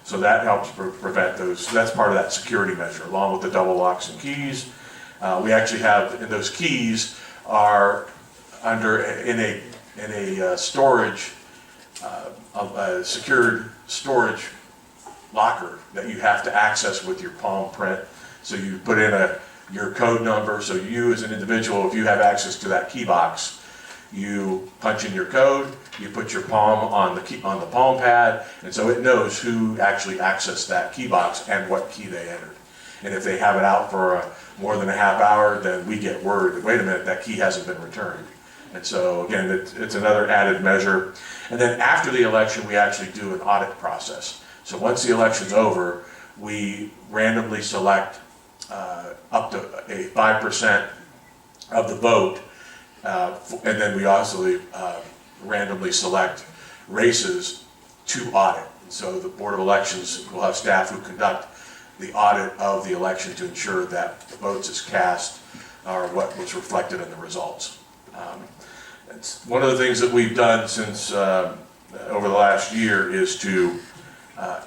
So that helps prevent those. That's part of that security measure, along with the double locks and keys. We actually have, and those keys are in a storage, a secured storage locker that you have to access with your palm print. So you put in your code number. So you as an individual, if you have access to that key box, you punch in your code, you put your palm on the palm pad, and so it knows who actually accessed that key box and what key they entered. And if they have it out for more than a half hour, then we get word, wait a minute, that key hasn't been returned. And so again, it's another added measure. And then after the election, we actually do an audit process. So once the election's over, we randomly select up to a 5% of the vote, and then we also randomly select races to audit. And so the Board of Elections will have staff who conduct the audit of the election to ensure that the votes as cast are what was reflected in the results. It's one of the things that we've done since over the last year is to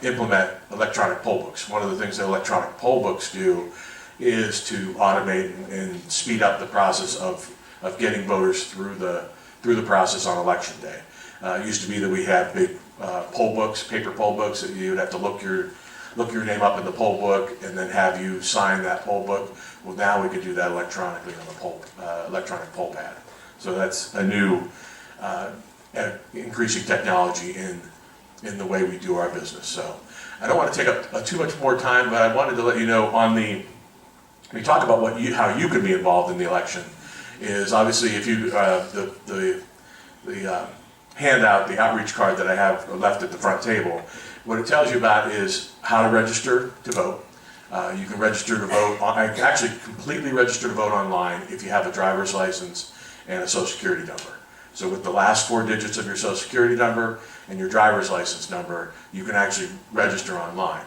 implement electronic poll books. One of the things that electronic poll books do is to automate and speed up the process of getting voters through the process on election day. It used to be that we had big poll books, paper poll books, that you would have to look your name up in the poll book and then have you sign that poll book. Well, now we can do that electronically on the electronic poll pad. So that's a new increasing technology in the way we do our business. So I don't want to take up too much more time, but I wanted to let you know we talk about how you can be involved in the election. Is obviously if you the handout, the outreach card that I have left at the front table, what it tells you about is how to register to vote. You can register to vote, actually completely register to vote online if you have a driver's license and a social security number. So with the last 4 digits of your social security number and your driver's license number, you can actually register online.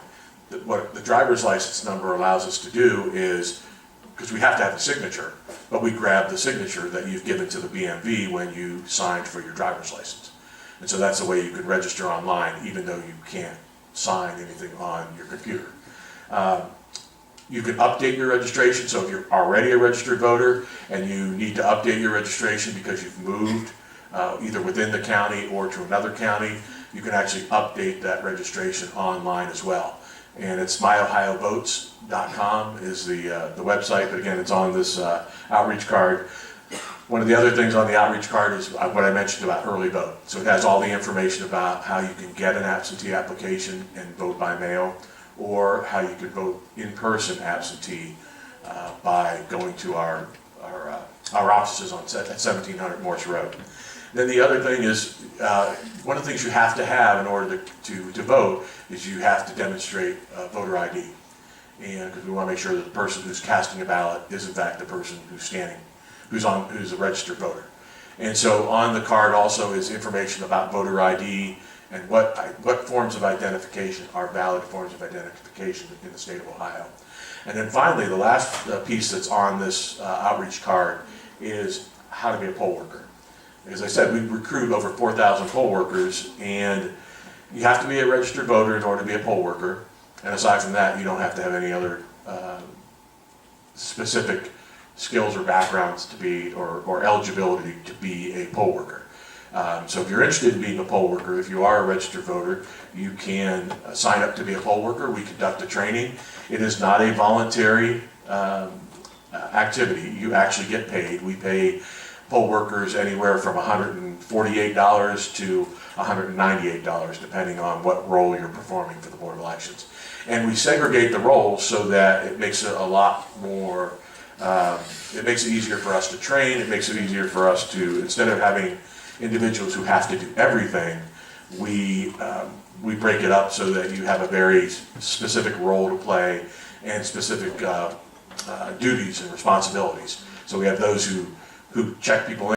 What the driver's license number allows us to do is, because we have to have a signature, but we grab the signature that you've given to the BMV when you signed for your driver's license. And so that's the way you can register online, even though you can't sign anything on your computer. You can update your registration, so if you're already a registered voter and you need to update your registration because you've moved either within the county or to another county, you can actually update that registration online as well. And it's myohiovotes.com is the website, but again, it's on this outreach card. One of the other things on the outreach card is what I mentioned about early vote. So it has all the information about how you can get an absentee application and vote by mail, or how you can vote in-person absentee by going to our offices at 1700 Morse Road. Then the other thing is, one of the things you have to have in order to vote is you have to demonstrate voter ID. And because we want to make sure that the person who's casting a ballot is in fact the person who's a registered voter. And so on the card also is information about voter ID and what forms of identification are valid forms of identification in the state of Ohio. And then finally, the last piece that's on this outreach card is how to be a poll worker. As I said, we recruit over 4,000 poll workers, and you have to be a registered voter in order to be a poll worker. And aside from that, you don't have to have any other specific skills or backgrounds to be, or eligibility to be a poll worker. So if you're interested in being a poll worker, if you are a registered voter, you can sign up to be a poll worker. We conduct a training. It is not a voluntary activity. You actually get paid. We pay poll workers anywhere from $148 to $198, depending on what role you're performing for the Board of Elections. And we segregate the roles so that it makes it a lot more, it makes it easier for us to train. It makes it easier for us to, instead of having individuals who have to do everything, we break it up so that you have a very specific role to play and specific duties and responsibilities. So we have those who check people in.